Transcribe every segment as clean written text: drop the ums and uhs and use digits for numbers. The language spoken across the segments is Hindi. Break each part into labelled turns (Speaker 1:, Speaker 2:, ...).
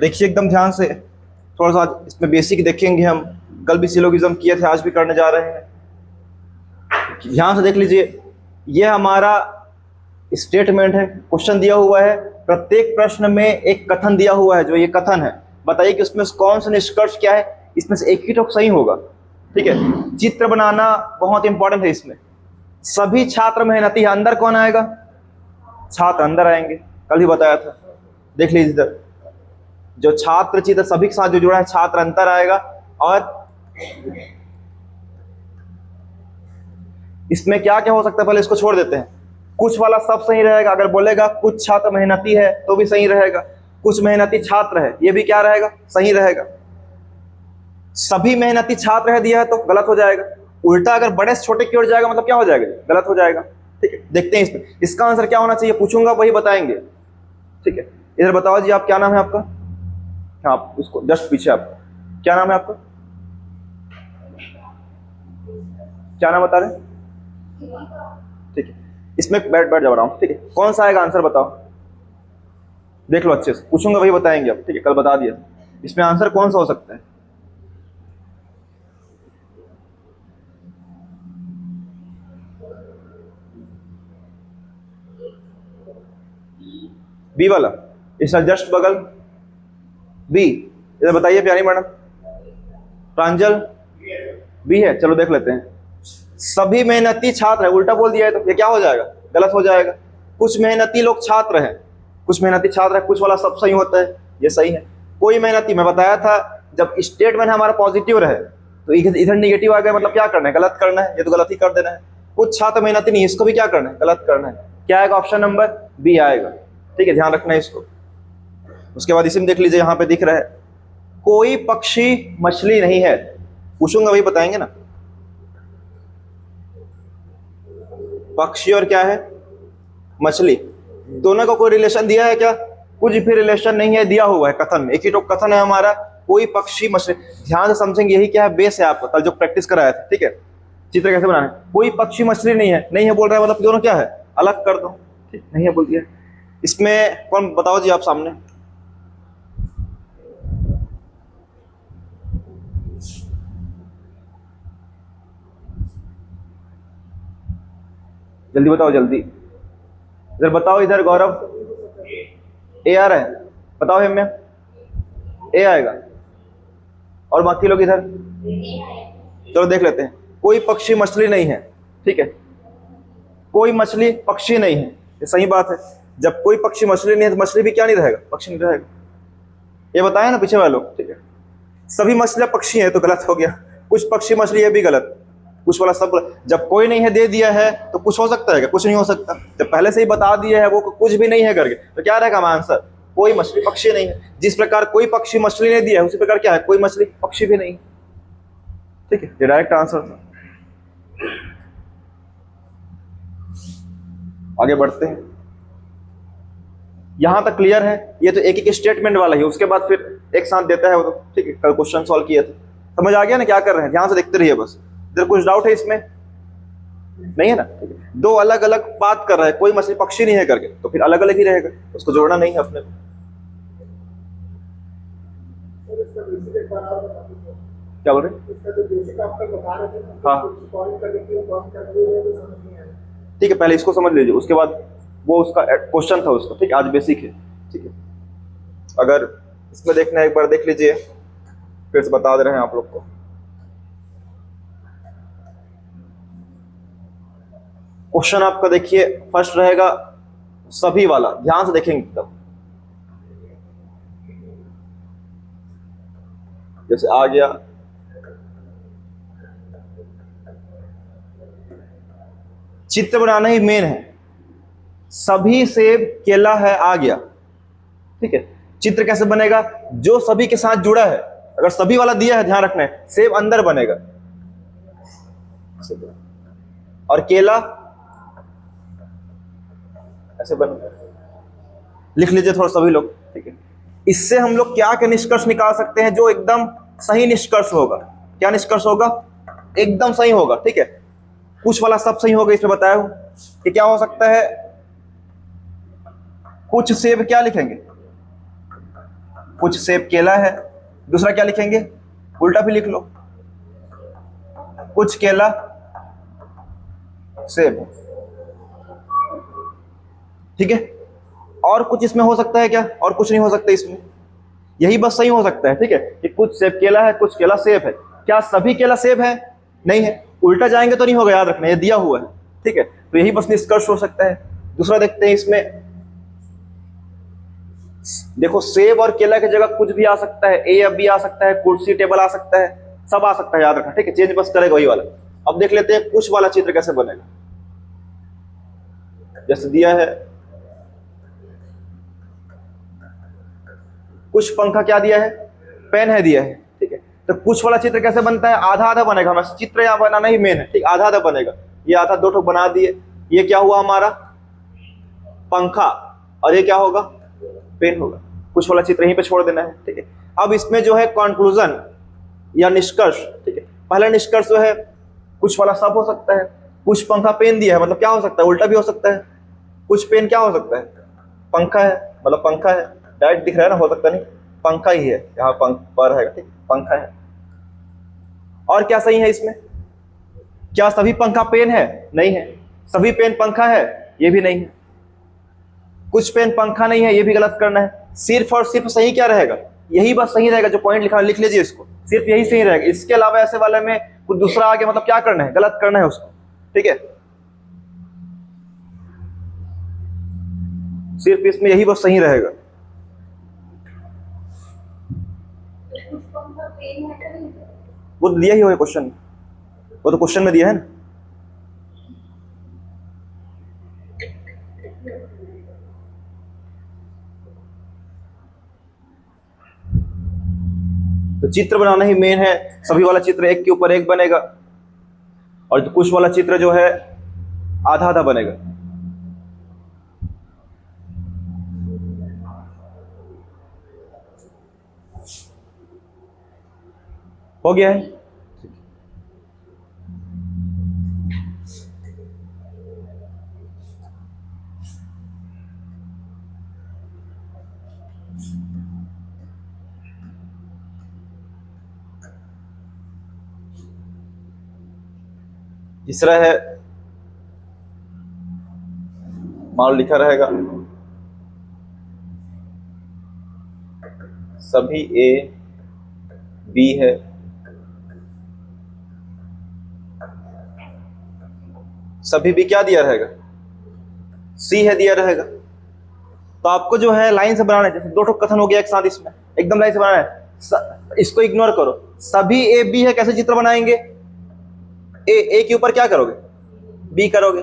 Speaker 1: देखिए एकदम ध्यान से, थोड़ा सा इसमें बेसिक देखेंगे हम। कल भी सिलोगिज्म किए थे, आज भी करने जा रहे हैं। ध्यान से देख लीजिए, ये हमारा स्टेटमेंट है, क्वेश्चन दिया हुआ है, प्रत्येक प्रश्न में एक कथन दिया हुआ है। जो ये कथन है, बताइए कि उसमें कौन सा निष्कर्ष क्या है, इसमें से एक ही तो सही होगा। ठीक है, चित्र बनाना बहुत इंपॉर्टेंट है इसमें। सभी छात्र मेहनती है, अंदर कौन आएगा? छात्र अंदर आएंगे, कल ही बताया था। देख लीजिए इधर, जो छात्र चित्र सभी के साथ जो जुड़ा है, छात्र अंतर आएगा। और इसमें क्या क्या हो सकता है, पहले इसको छोड़ देते हैं। कुछ वाला सब सही रहेगा। अगर बोलेगा कुछ छात्र मेहनती है तो भी सही रहेगा, कुछ मेहनती छात्र है ये भी क्या रहेगा, सही रहेगा। सभी मेहनती छात्र है दिया है तो गलत हो जाएगा। उल्टा अगर बड़े से छोटे की ओर जाएगा मतलब क्या हो जाएगा, गलत हो जाएगा। ठीक है, देखते हैं इसमें इसका आंसर क्या होना चाहिए, पूछूंगा वही बताएंगे। ठीक है, इधर बताओ जी, आप क्या नाम है आपका? हाँ, आप उसको जस्ट पीछे, आप क्या नाम है आपका? क्या नाम बता रहे? ठीक है, इसमें बैठ बैठ जा रहा हूँ। ठीक है, कौन सा आएगा आंसर बताओ, देख लो अच्छे से, पूछूंगा वही बताएंगे अब। ठीक है, कल बता दिया। इसमें आंसर कौन सा हो सकता है? बी वाला, इसका जस्ट बगल बी। इधर बताइए प्यारी मैडम, प्रांजल बी है। चलो देख लेते हैं। सभी मेहनती छात्र है, उल्टा बोल दिया है तो ये क्या हो जाएगा, गलत हो जाएगा। कुछ मेहनती लोग छात्र हैं, कुछ मेहनती छात्र है, कुछ वाला सब सही होता है, ये सही है। कोई मेहनती, मैं बताया था जब स्टेटमेंट हमारा पॉजिटिव रहे तो इधर निगेटिव आ गया, मतलब क्या करना है, गलत करना है, ये तो गलत ही कर देना है। कुछ छात्र मेहनती नहीं, इसको भी क्या करना है, गलत करना है। क्या आएगा, ऑप्शन नंबर बी आएगा। ठीक है, ध्यान रखना है इसको। उसके बाद इसी में देख लीजिए, यहाँ पे दिख रहा है कोई पक्षी मछली नहीं है, पूछूंगा वही बताएंगे ना। पक्षी और क्या है, मछली, दोनों का कोई रिलेशन दिया है क्या? कुछ भी रिलेशन नहीं है, दिया हुआ है कथन में। एक ही तो कथन है हमारा, कोई पक्षी मछली। ध्यान से समझेंगे, यही क्या है, बेस है आपका, कल जो प्रैक्टिस कराया था। ठीक है, चित्र कैसे बनाना है। कोई पक्षी मछली नहीं है, नहीं है बोल रहा है मतलब दोनों क्या है, अलग कर दो। ठीक, नहीं है बोल दिया। इसमें कौन बताओ जी, आप सामने जल्दी बताओ, जल्दी इधर बताओ, इधर गौरव ए आ रहा है, बताओ हेम्या, ए आएगा। और बाकी लोग इधर, चलो देख लेते हैं। कोई पक्षी मछली नहीं है, ठीक है, कोई मछली पक्षी नहीं है, ये सही बात है। जब कोई पक्षी मछली नहीं है तो मछली भी क्या नहीं रहेगा, पक्षी नहीं रहेगा, ये बताया ना पीछे वाले लोग। ठीक है, सभी मछलियां पक्षी हैं तो गलत हो गया, कुछ पक्षी मछली है भी गलत, कुछ वाला सब गलत। जब कोई नहीं है दे दिया है तो कुछ हो सकता है क्या, कुछ नहीं हो सकता। जब पहले से ही बता दिया है वो कुछ भी नहीं है करके, तो क्या रहेगा हमारा आंसर, कोई मछली पक्षी नहीं है। जिस प्रकार कोई पक्षी मछली नहीं दिया है उसी प्रकार क्या है, कोई मछली पक्षी भी नहीं। ठीक है, ये डायरेक्ट आंसर था। आगे बढ़ते हैं, यहां तक क्लियर है। ये तो एक एक स्टेटमेंट वाला ही, उसके बाद फिर एक साथ देता है वो तो। ठीक है, कल क्वेश्चन सॉल्व किया था, समझ आ गया ना क्या कर रहे हैं, ध्यान से देखते रहिए बस। इधर कुछ डाउट है इसमें नहीं है ना? दो अलग अलग बात कर रहा है, कोई मछली पक्षी नहीं है करके, तो फिर अलग अलग ही रहेगा, उसको जोड़ना नहीं है अपने को। क्या बोल रहे? हाँ ठीक है, पहले इसको समझ लीजिए, उसके बाद वो उसका क्वेश्चन था उसका। ठीक है, आज बेसिक है। ठीक है, अगर इसमें देखना है एक बार देख लीजिए, फिर से बता दे रहे हैं आप लोग को। क्वेश्चन आपका देखिए, फर्स्ट रहेगा सभी वाला, ध्यान से देखेंगे तब। जैसे आ गया, चित्र बनाना ही मेन है। सभी सेब केला है आ गया। ठीक है, चित्र कैसे बनेगा, जो सभी के साथ जुड़ा है, अगर सभी वाला दिया है ध्यान रखना है, सेब अंदर बनेगा और केला ऐसे बनेगा। लिख लीजिए थोड़ा सभी लोग। ठीक है, इससे हम लोग क्या क्या निष्कर्ष निकाल सकते हैं, जो एकदम सही निष्कर्ष होगा। क्या निष्कर्ष होगा, एकदम सही होगा। ठीक है, कुछ वाला सब सही होगा, इसमें बताया हूं कि क्या हो सकता है। कुछ सेब क्या लिखेंगे, कुछ सेब केला है। दूसरा क्या लिखेंगे, उल्टा भी लिख लो, कुछ केला सेब, ठीक है। और कुछ इसमें हो सकता है क्या, और कुछ नहीं हो सकता इसमें, यही बस सही हो सकता है, ठीक है, कि कुछ सेब केला है, कुछ केला सेब है। क्या सभी केला सेब है, नहीं है, उल्टा जाएंगे तो नहीं होगा, याद रखना ये दिया हुआ है, ठीक है, तो यही बस निष्कर्ष हो सकता है। दूसरा देखते हैं इसमें, देखो सेब और केला की जगह कुछ भी आ सकता है, ए या बी आ सकता है, कुर्सी टेबल आ सकता है, सब आ सकता है, याद रखना, ठीक है, चेंज बस करेगा वही वाला। अब देख लेते हैं कुछ वाला चित्र कैसे बनेगा। जैसे दिया है कुछ पंखा, क्या दिया है, पेन है दिया है, ठीक है, तो कुछ वाला चित्र कैसे बनता है, आधा आधा बनेगा, हमें चित्र यहाँ बनाना ही मेन है, ठीक, आधा आधा बनेगा। ये आधा दो ठो बना दिए, ये क्या हुआ हमारा पंखा, और ये क्या होगा पेन होगा। कुछ वाला चित्र यहीं पे छोड़ देना है, ठीक है। अब इसमें जो है कंक्लूजन या निष्कर्ष, ठीक है, पहला निष्कर्ष जो है कुछ वाला सब हो सकता है, कुछ पंखा पेन दिया है, मतलब क्या हो सकता है, उल्टा भी हो सकता है, कुछ पेन क्या हो सकता है, पंखा है, मतलब पंखा है, डायरेक्ट दिख रहा है ना, हो सकता नहीं, पंखा ही है, यहाँ पंख पर है, ठीक, पंखा है। और क्या सही है इसमें, क्या सभी पंखा पेन है, नहीं है, सभी पेन पंखा है, ये भी नहीं है, कुछ पेन पंखा नहीं है, ये भी गलत करना है। सिर्फ और सिर्फ सही क्या रहेगा, यही बस सही रहेगा, जो पॉइंट लिखा लिख लीजिए इसको, सिर्फ यही सही रहेगा, इसके अलावा ऐसे वाले में कुछ दूसरा आगे मतलब क्या करना है, गलत करना है उसको, ठीक है, सिर्फ इसमें यही बस सही रहेगा। वो दिया ही हो क्वेश्चन, वो तो क्वेश्चन में दिया है ना। तो चित्र बनाना ही मेन है, सभी वाला चित्र एक के ऊपर एक बनेगा, और जो कुछ वाला चित्र जो है आधा आधा बनेगा। हो गया है, तीसरा है मान लिखा रहेगा सभी ए बी है, सभी बी क्या दिया रहेगा, सी है दिया रहेगा। तो आपको जो है लाइन से बनाना है, जैसे दो ठो कथन हो गया एक साथ, इसमें एकदम लाइन से बनाना है, इसको इग्नोर करो, सभी ए बी है, कैसे चित्र बनाएंगे, ए के ऊपर क्या करोगे, बी करोगे।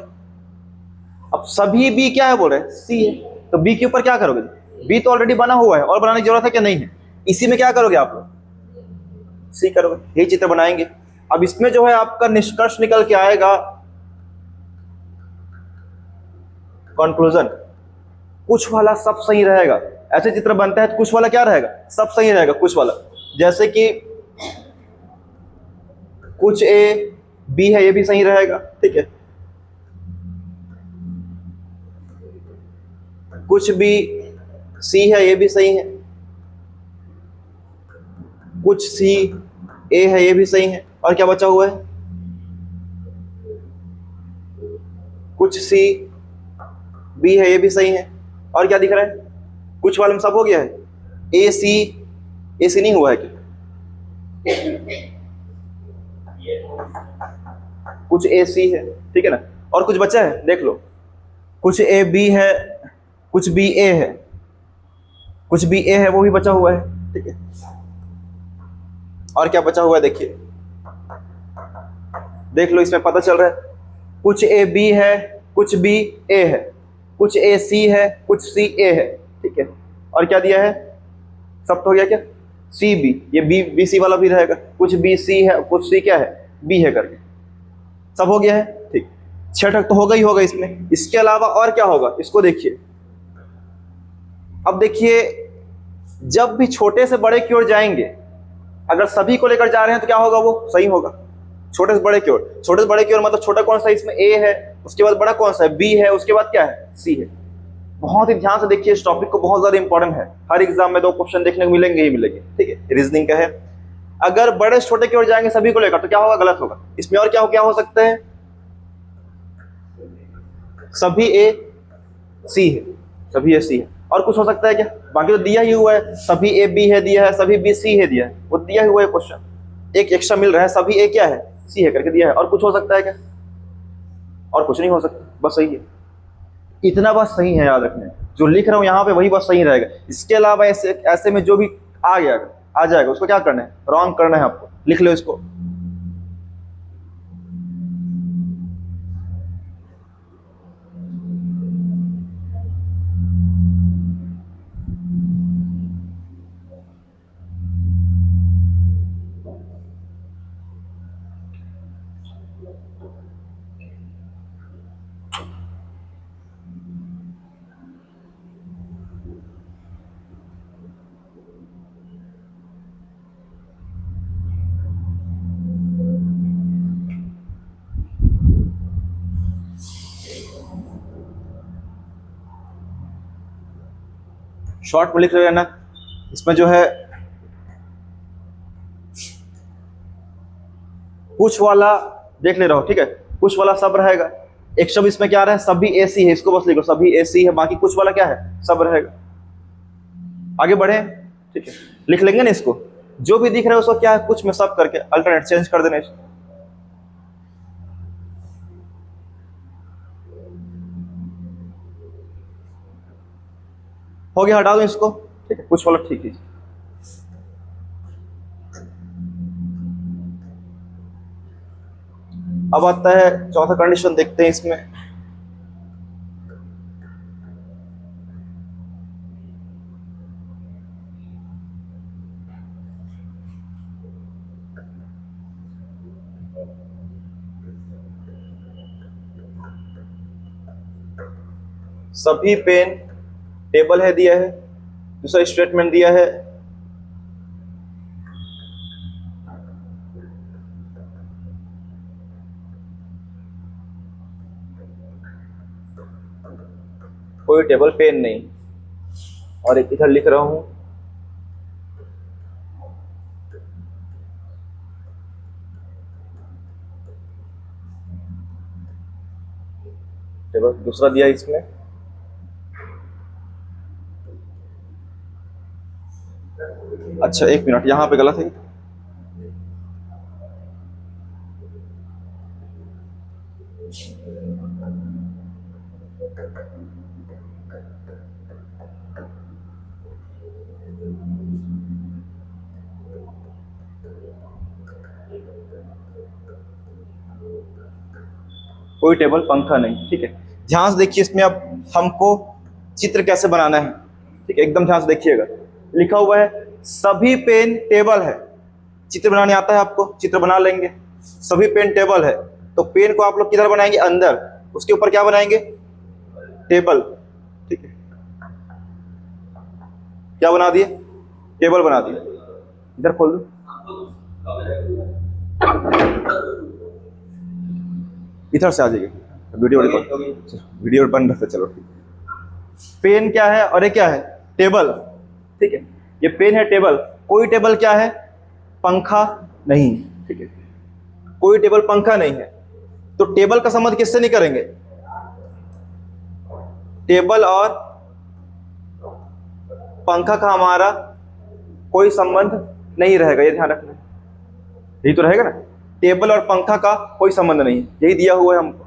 Speaker 1: अब सभी बी क्या है बोल रहे हैं, सी है, तो बी के ऊपर क्या करोगे, बी तो ऑलरेडी बना हुआ है, और बनाने की जरूरत है क्या, नहीं है, इसी में क्या करोगे आप लोग, सी करोगे, यही चित्र बनाएंगे। अब इसमें जो है आपका निष्कर्ष निकल के आएगा कंक्लूजन, कुछ वाला सब सही रहेगा, ऐसे चित्र बनता है तो कुछ वाला क्या रहेगा, सब सही रहेगा, कुछ वाला, जैसे कि कुछ ए बी है, ये भी सही रहेगा, ठीक है, कुछ बी सी है, ये भी सही है, कुछ सी ए है, ये भी सही है, और क्या बचा हुआ है, कुछ सी बी है, ये भी सही है, और क्या दिख रहा है, कुछ वाले में सब हो गया है, ए सी नहीं हुआ है क्या, कुछ ए सी है, ठीक है ना, और कुछ बचा है देख लो, कुछ ए बी है, कुछ बी ए है, कुछ बी ए है, वो भी बचा हुआ है, ठीक है, और क्या बचा हुआ है देखिए, देख लो इसमें पता चल रहा है, कुछ ए बी है, कुछ बी ए है, कुछ ए सी है, कुछ सी ए है, ठीक है, और क्या दिया है, सब तो हो गया क्या, सी बी, ये बी सी वाला भी रहेगा, कुछ बी सी है, कुछ सी क्या है, बी है करके, सब हो गया है, ठीक, 6 तक तो होगा ही होगा इसमें। इसके अलावा और क्या होगा, इसको देखिए, अब देखिए जब भी छोटे से बड़े की ओर जाएंगे, अगर सभी को लेकर जा रहे हैं तो क्या होगा, वो सही होगा, छोटे से बड़े की ओर, छोटे से बड़े की ओर मतलब छोटा कौन सा है, इसमें ए है, उसके बाद बड़ा कौन सा है, बी है, उसके बाद क्या है, सी है, बहुत ही ध्यान से देखिए इस टॉपिक को, बहुत ज्यादा इंपॉर्टेंट है। हर एग्जाम में 2 क्वेश्चन देखने को मिलेंगे ही मिलेंगे, ठीक है। रीजनिंग का है। अगर बड़े छोटे की ओर जाएंगे सभी को लेकर तो क्या होगा, गलत होगा। इसमें और क्या हो सकता है, सभी ए सी है, सभी ए सी है। और कुछ हो सकता है क्या? बाकी तो दिया ही हुआ है, सभी ए बी है दिया है, सभी बी सी है दिया है, वो दिया हुआ है क्वेश्चन। एक एक्स्ट्रा मिल रहा है, सभी ए क्या है, सी है करके दिया है। और कुछ हो सकता है क्या? और कुछ नहीं हो सकता, बस सही है। इतना बस सही है, याद रखना है। जो लिख रहा हूं यहाँ पे वही बस सही रहेगा। इसके अलावा ऐसे में जो भी आ जाएगा उसको क्या करना है, रॉन्ग करना है आपको। लिख लो इसको। शॉर्ट में लिख रहे ना, इसमें जो है पुश वाला देख ले रहा हो, ठीक है। पुश वाला सब रहेगा। एक शब्द इसमें क्या रहा है, सभी एसी है, इसको बस लिखो, सभी एसी है। बाकी कुछ वाला क्या है, सब रहेगा। आगे बढ़े, ठीक है। लिख लेंगे ना इसको, जो भी दिख रहा है उसको क्या है, कुछ में सब करके अल्टरनेट चेंज कर देना इसको। हो गया, हटा दो इसको, ठीक है। कुछ वाला ठीक है। अब आता है चौथा कंडीशन, देखते हैं इसमें। सभी पेन टेबल है दिया है। दूसरा स्टेटमेंट दिया है, कोई टेबल पेन नहीं। और एक इधर लिख रहा हूं, टेबल दूसरा दिया इसमें। अच्छा 1 मिनट, यहां पे गलत है। कोई टेबल पंखा नहीं, ठीक है। ध्यान से देखिए इसमें अब हमको चित्र कैसे बनाना है, ठीक है। एकदम ध्यान से देखिएगा, लिखा हुआ है सभी पेन टेबल है। चित्र बनाने आता है आपको, चित्र बना लेंगे। सभी पेन टेबल है, तो पेन को आप लोग किधर बनाएंगे, अंदर। उसके ऊपर क्या बनाएंगे, टेबल, ठीक है। क्या बना दिए, टेबल बना दिए। इधर खोल दो, इधर से आ जाइए। वीडियो बंद रखते, चलो ठीक। पेन क्या है और ये क्या है, टेबल, ठीक है। ये पेन है, टेबल। कोई टेबल क्या है, पंखा नहीं, ठीक है। कोई टेबल पंखा नहीं है, तो टेबल का संबंध किससे नहीं करेंगे, टेबल और पंखा का हमारा कोई संबंध नहीं रहेगा, ये ध्यान रखना। यही तो रहेगा ना, टेबल और पंखा का कोई संबंध नहीं, यही दिया हुआ है हमको।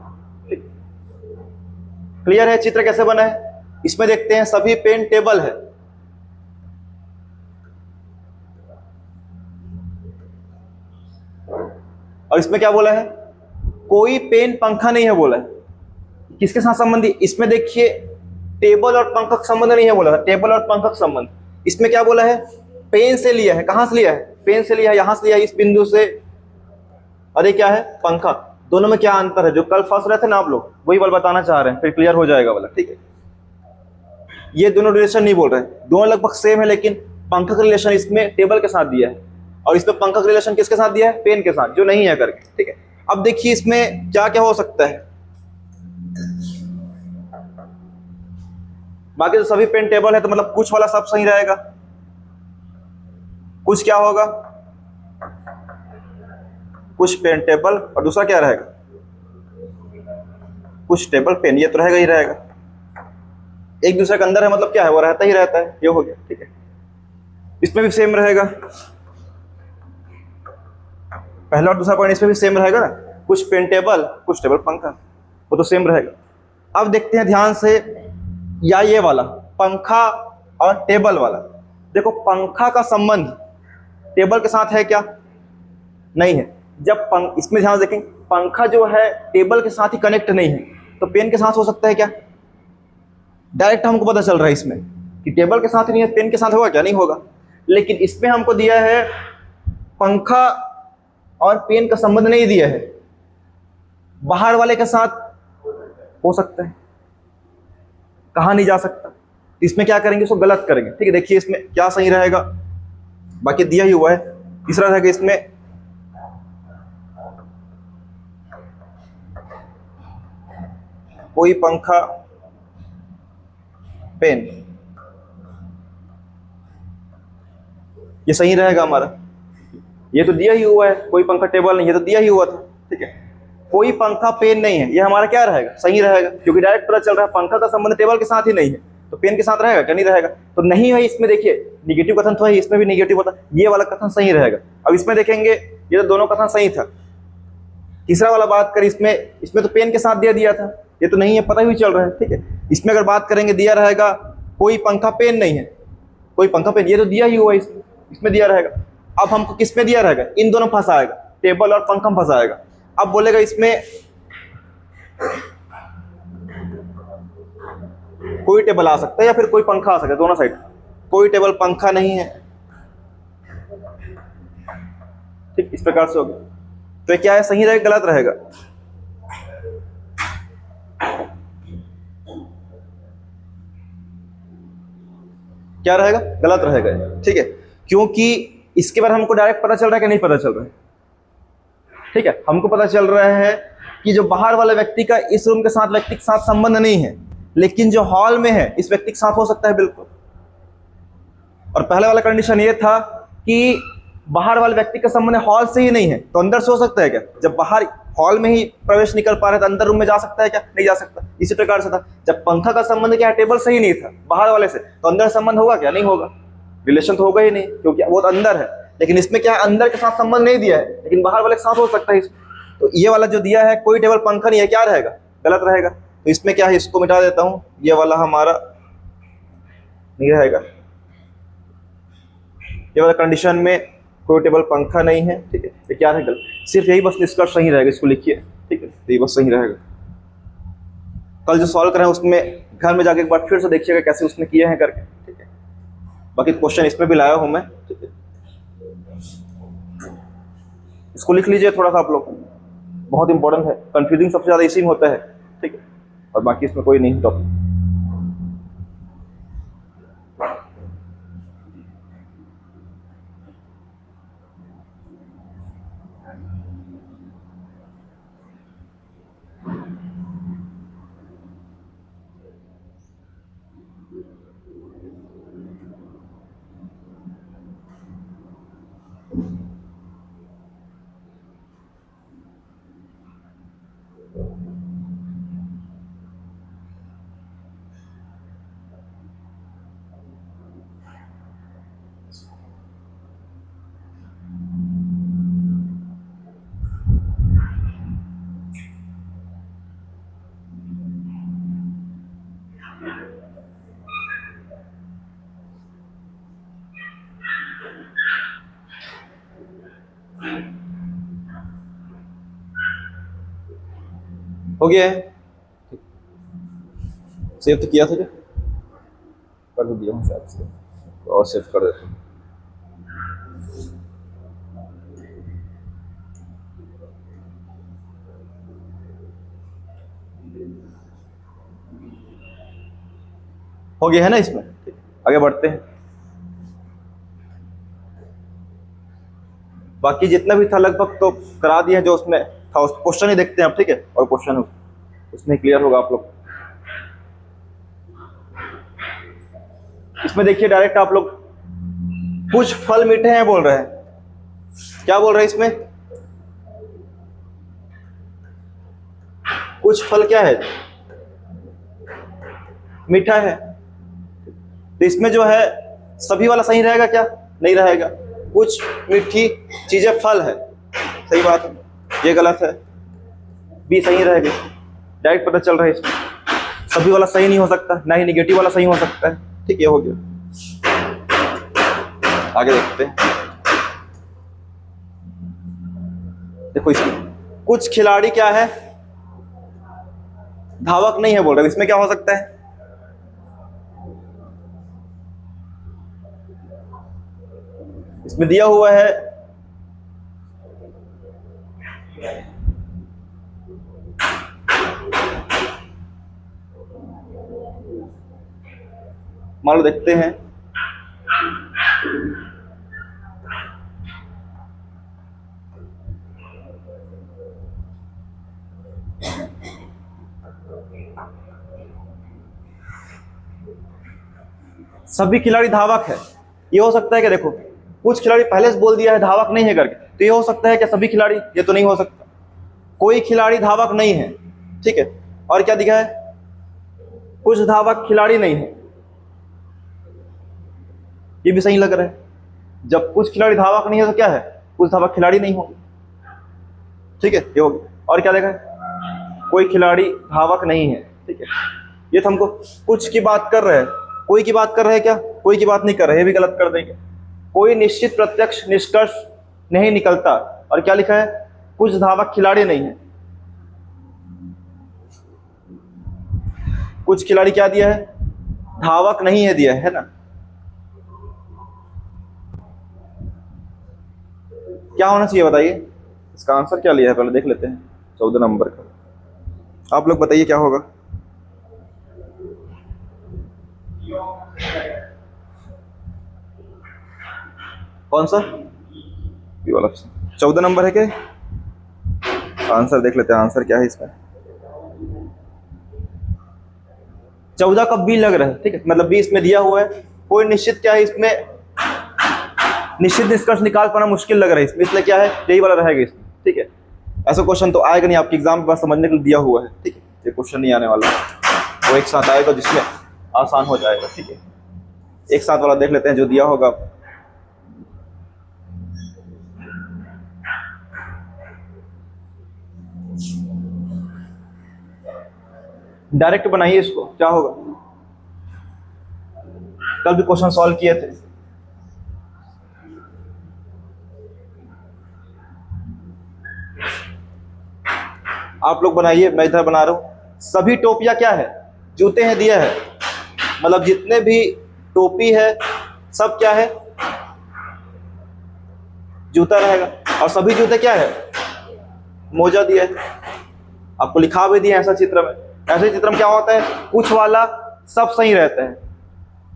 Speaker 1: क्लियर है चित्र कैसे बना है? इसमें देखते हैं सभी पेन टेबल है, और इसमें क्या बोला है, कोई पेन पंखा नहीं है बोला है। किसके साथ संबंधी, इसमें देखिए टेबल और पंखा का संबंध नहीं है बोला था, टेबल और पंखा का संबंध। इसमें क्या बोला है, पेन से लिया है। कहां से लिया है, पेन से लिया है, यहां से लिया है, इस बिंदु से। अरे क्या है, पंखा। दोनों में क्या अंतर है, जो कल फंस रहे थे ना आप लोग, वही वाला बताना चाह रहे हैं, फिर क्लियर हो जाएगा वाला, ठीक है। ये दोनों रिलेशन नहीं बोल रहे, दोनों लगभग सेम है, लेकिन पंखा का रिलेशन इसमें टेबल के साथ दिया है, और इसमें पंखा का रिलेशन किसके साथ दिया है, पेन के साथ, जो नहीं है करके, ठीक है। अब देखिए इसमें क्या क्या हो सकता है। बाकी तो सभी पेन टेबल है, तो मतलब कुछ वाला सब सही रहेगा। कुछ क्या होगा, कुछ पेन टेबल, और दूसरा क्या रहेगा, कुछ टेबल पेन, ये तो रहेगा ही रहेगा। एक दूसरे के अंदर है मतलब क्या है, वो रहता ही रहता है, ये हो गया। ठीक है, इसमें भी सेम रहेगा, पहला और दूसरा पॉइंट इसमें भी सेम रहेगा ना, कुछ पेन टेबल कुछ टेबल पंखा, वो तो सेम रहेगा। अब देखते हैं ध्यान से, या ये वाला पंखा और टेबल वाला, देखो पंखा का संबंध टेबल के साथ है क्या, नहीं है। जब इसमें ध्यान से देखें, पंखा जो है टेबल के साथ ही कनेक्ट नहीं है, तो पेन के साथ हो सकता है क्या, डायरेक्ट हमको पता चल रहा है इसमें कि टेबल के साथ नहीं है, पेन के साथ होगा क्या, नहीं होगा। लेकिन इसमें हमको दिया है पंखा और पेन का संबंध नहीं दिया है, बाहर वाले के साथ हो सकता है, कहा नहीं जा सकता। इसमें क्या करेंगे, उसको गलत करेंगे। ठीक है, देखिए इसमें क्या सही रहेगा, बाकी दिया ही हुआ है। तीसरा रहेगा इसमें कोई पंखा पेन, ये सही रहेगा हमारा। ये तो दिया ही हुआ है, कोई पंखा टेबल नहीं, ये तो दिया ही हुआ था। ठीक है, कोई पंखा पेन नहीं है, ये हमारा क्या रहेगा, सही रहेगा, क्योंकि डायरेक्ट पता चल रहा है पंखा का संबंध टेबल के साथ ही नहीं है, तो पेन के साथ रहेगा क्या, नहीं रहेगा। तो नहीं है इसमें, देखिए निगेटिव कथन तो है, इसमें भी निगेटिव होता, ये वाला कथन सही रहेगा। अब इसमें देखेंगे, ये तो दोनों कथन सही था। तीसरा वाला बात करें, इसमें तो पेन के साथ दिया था, ये तो नहीं है, पता ही चल रहा है। ठीक है, इसमें अगर बात करेंगे, दिया रहेगा कोई पंखा पेन नहीं है, कोई पंखा पेन, ये तो दिया ही हुआ है, इसमें दिया रहेगा। अब हमको किस में दिया रहेगा, इन दोनों फंसाएगा, टेबल और पंखा में फंसाएगा। अब बोलेगा इसमें कोई टेबल आ सकता है या फिर कोई पंखा आ सकता है, दोनों साइड, कोई टेबल पंखा नहीं है। ठीक, इस प्रकार से होगा। तो क्या है, सही रहेगा गलत रहेगा, क्या रहेगा, गलत रहेगा। ठीक है, क्योंकि इसके बारे में हमको डायरेक्ट पता चल रहा है कि नहीं पता चल रहा है। ठीक है, हमको पता चल रहा है कि जो बाहर वाले व्यक्ति का इस रूम के साथ व्यक्ति के साथ संबंध नहीं है, लेकिन जो हॉल में है इस व्यक्ति के साथ हो सकता है, बिल्कुल। और पहले वाला कंडीशन ये था कि बाहर वाले व्यक्ति का संबंध हॉल से ही नहीं है, तो अंदर से हो सकता है क्या, जब बाहर हॉल में ही प्रवेश नहीं कर पा रहे तो अंदर रूम में जा सकता है क्या, नहीं जा सकता। इसी प्रकार से था, जब पंखा का संबंध क्या है, टेबल से ही नहीं था, बाहर वाले से, तो अंदर संबंध होगा क्या, नहीं होगा, रिलेशन तो होगा ही नहीं, क्योंकि वो तो अंदर है। लेकिन इसमें क्या है, अंदर के साथ संबंध नहीं दिया है, लेकिन बाहर वाले के साथ हो सकता है इसमें। तो ये वाला जो दिया है, कोई टेबल पंखा नहीं है, क्या रहेगा, गलत रहेगा। तो इसमें क्या है, इसको मिटा देता हूं, ये वाला हमारा नहीं रहेगा। ये वाला कंडीशन में कोई टेबल पंखा नहीं है। ठीक है, ये क्या रहेगा, सिर्फ यही बस निष्कर्ष सही रहेगा, इसको लिखिए। ठीक है, तो ये बस सही रहेगा। कल जो सॉल्व करें उसमें घर में जाके एक बार फिर से देखिएगा कैसे उसने किए हैं करके। ठीक है, बाकी क्वेश्चन इसमें भी लाया हूं मैं। ठीक है, इसको लिख लीजिए थोड़ा सा आप लोग, बहुत इंपॉर्टेंट है, कंफ्यूजिंग सबसे ज्यादा इसी में होता है। ठीक है, और बाकी इसमें कोई नहीं टॉपिक। हो गया है, सेव तो किया था क्या, कर तो दिया हूँ शायद से, और सेव कर देता हूँ। हो गया है ना इसमें। आगे बढ़ते हैं, बाकी जितना भी था लगभग तो करा दिए जो उसमें था, उस क्वेश्चन ही देखते हैं अब। ठीक है, और क्वेश्चन उसमें क्लियर होगा आप लोग। इसमें देखिए डायरेक्ट आप लोग कुछ फल मीठे हैं बोल रहे हैं। क्या बोल रहे हैं इसमें? कुछ फल क्या है? मीठा है। तो इसमें जो है सभी वाला सही रहेगा क्या? नहीं रहेगा। कुछ मीठी चीजें फल है, सही बात है, ये गलत है, बी सही रहेगा। डायरेक्ट पता चल रहा है इसमें सभी वाला सही नहीं हो सकता, ना ही निगेटिव वाला सही हो सकता है। ठीक है, हो गया। आगे देखते हैं। देखो इसमें कुछ खिलाड़ी क्या है? धावक नहीं है बोल रहे, इसमें क्या हो सकता है? इसमें दिया हुआ है मान लो, देखते हैं। सभी खिलाड़ी धावक है, ये हो सकता है क्या? देखो कुछ खिलाड़ी पहले से बोल दिया है धावक नहीं है करके, तो ये हो सकता है क्या सभी खिलाड़ी? ये तो नहीं हो सकता, कोई खिलाड़ी धावक नहीं है। ठीक है, और क्या दिखा है? कुछ धावक खिलाड़ी नहीं है, ये भी सही लग रहा है। जब कुछ खिलाड़ी धावक नहीं है तो क्या है? कुछ धावक खिलाड़ी नहीं होंगे। ठीक है, ये हो गया। और क्या देखा है? कोई खिलाड़ी धावक नहीं है। ठीक है, ये तो हमको कुछ की बात कर रहे हैं, कोई की बात कर रहे हैं क्या? कोई की बात नहीं कर रहे, ये भी गलत कर देंगे। कोई निश्चित प्रत्यक्ष निष्कर्ष नहीं निकलता। और क्या लिखा है? कुछ धावक खिलाड़ी नहीं है। कुछ खिलाड़ी क्या दिया है? धावक नहीं है दिया है ना। क्या होना चाहिए बताइए? इसका आंसर क्या लिया है पहले देख लेते हैं। 14 नंबर का आप लोग बताइए क्या होगा? कौन सा? ये वाला ऑप्शन 14 नंबर है क्या? आंसर देख लेते हैं, आंसर क्या है इसमें। 14 का बी लग रहा है। ठीक है, मतलब बी इसमें दिया हुआ है। कोई निश्चित क्या है इसमें, निश्चित निष्कर्ष निकाल पाना मुश्किल लग रहा है इसमें, इसलिए क्या है यही वाला रहेगा इसमें। ठीक है, ऐसा क्वेश्चन तो आएगा नहीं आपके एग्जाम के पास, समझने के लिए दिया हुआ है। ठीक है, ये क्वेश्चन नहीं आने वाला, वो एक साथ आएगा जिसमें आसान हो जाएगा। ठीक है, एक साथ वाला देख लेते हैं जो दिया होगा। डायरेक्ट बनाइए इसको, क्या होगा? कल भी क्वेश्चन सॉल्व किए थे। आप लोग बनाइए, मैं इधर बना रहा हूं। सभी टोपियां क्या है? जूते हैं दिया है, मतलब जितने भी टोपी है सब क्या है? जूता रहेगा। और सभी जूते क्या है? मोजा दिया है, आपको लिखा भी दिया है ऐसा चित्र में। ऐसे चित्र में क्या होता है? कुछ वाला सब सही रहते हैं,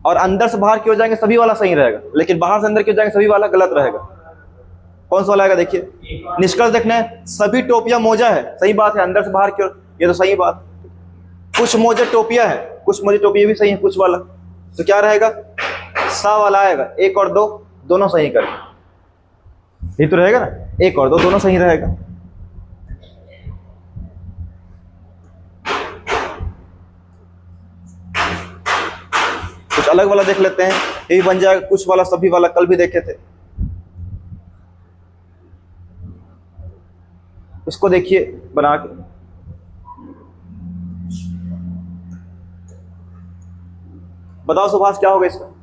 Speaker 1: और अंदर से बाहर की हो जाएंगे सभी वाला सही रहेगा, लेकिन बाहर से अंदर की हो जाएंगे सभी वाला गलत रहेगा। कौन सा वाला आएगा? देखिए, निष्कर्ष देखना है। सभी टोपियां मोजा है, सही बात है, अंदर से बाहर की ओर, ये तो सही बात। कुछ मोजे टोपियां है, कुछ मोजे टोपियां भी सही है, कुछ वाला, तो क्या रहेगा? सा वाला आएगा। एक और दो दोनों सही करेंगे, ये तो रहेगा ना, एक और दो दोनों सही रहेगा। कुछ अलग वाला देख लेते हैं, ये भी बन जाएगा कुछ वाला सभी वाला, कल भी देखे थे। इसको देखिए बना के, बताओ सुभाष क्या होगा इसका?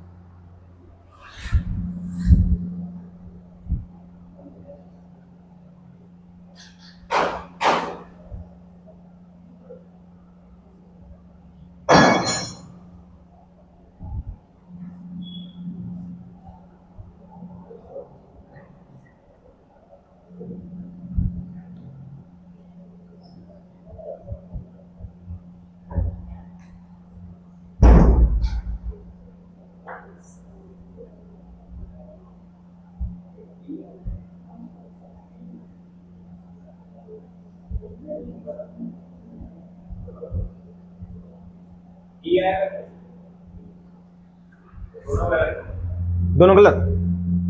Speaker 1: दोनों गलत।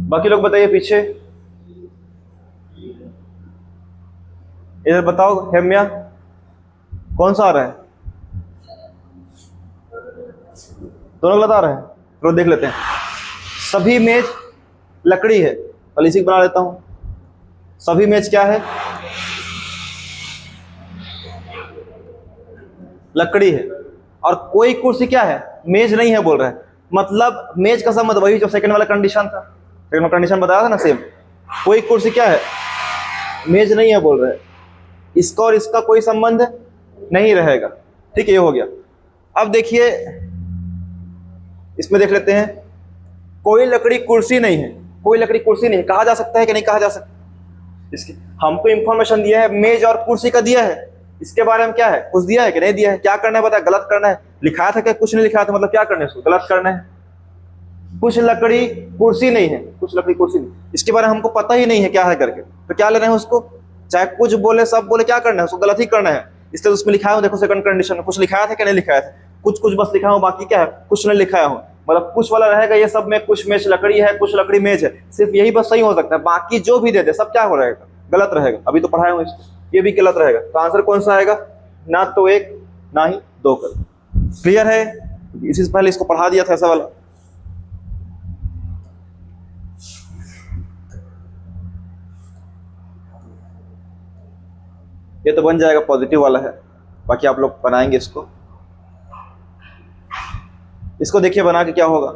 Speaker 1: बाकी लोग बताइए पीछे। इधर बताओ हेम्या, कौन सा आ रहा है? दोनों गलत आ रहे हैं। तो देख लेते हैं। सभी मेज लकड़ी है, पहले इसी को बना लेता हूं। सभी मेज क्या है? लकड़ी है। और कोई कुर्सी क्या है? मेज नहीं है बोल रहे हैं। मतलब मेज का संबंध वही जो सेकंड वाला कंडीशन था, सेकंड वाला कंडीशन बताया था ना, सेम। कोई कुर्सी क्या है? मेज नहीं है बोल रहे हैं। इसका और इसका कोई संबंध नहीं रहेगा। ठीक है, ये हो गया। अब देखिए इसमें देख लेते हैं। कोई लकड़ी कुर्सी नहीं है, कोई लकड़ी कुर्सी नहीं है। कहा जा सकता है कि नहीं कहा जा सकता? इसकी हमको इंफॉर्मेशन दिया है, मेज और कुर्सी का दिया है। इसके बारे में क्या है? कुछ दिया है कि नहीं दिया है? क्या करना है पता है? गलत करना है। लिखाया था क्या? कुछ नहीं लिखाया था, मतलब क्या करना है? इसको गलत करना है। कुछ लकड़ी कुर्सी नहीं है, कुछ लकड़ी कुर्सी नहीं, इसके बारे में हमको पता ही नहीं है क्या है करके, तो क्या लेना है उसको? चाहे कुछ बोले सब बोले, क्या करना है उसको? गलत ही करना है। इसलिए उसमें लिखाया हूं, देखो सेकंड कंडीशन में कुछ लिखाया था कि नहीं लिखाया था? कुछ कुछ बस लिखा हूं, बाकी क्या है? कुछ नहीं लिखाया हूं। मतलब कुछ वाला रहेगा ये सब में, कुछ मेज लकड़ी है, कुछ लकड़ी मेज है, सिर्फ यही बस सही हो सकता है। बाकी जो भी दे दे सब क्या हो रहेगा? गलत रहेगा। अभी तो पढ़ाया हूं इसको, ये भी गलत रहेगा। तो आंसर कौन सा आएगा? ना तो एक ना ही दो कर। क्लियर है? इसी से पहले इसको पढ़ा दिया था ऐसा वाला। ये तो बन जाएगा, पॉजिटिव वाला है। बाकी आप लोग बनाएंगे इसको। इसको देखिए बना के क्या होगा।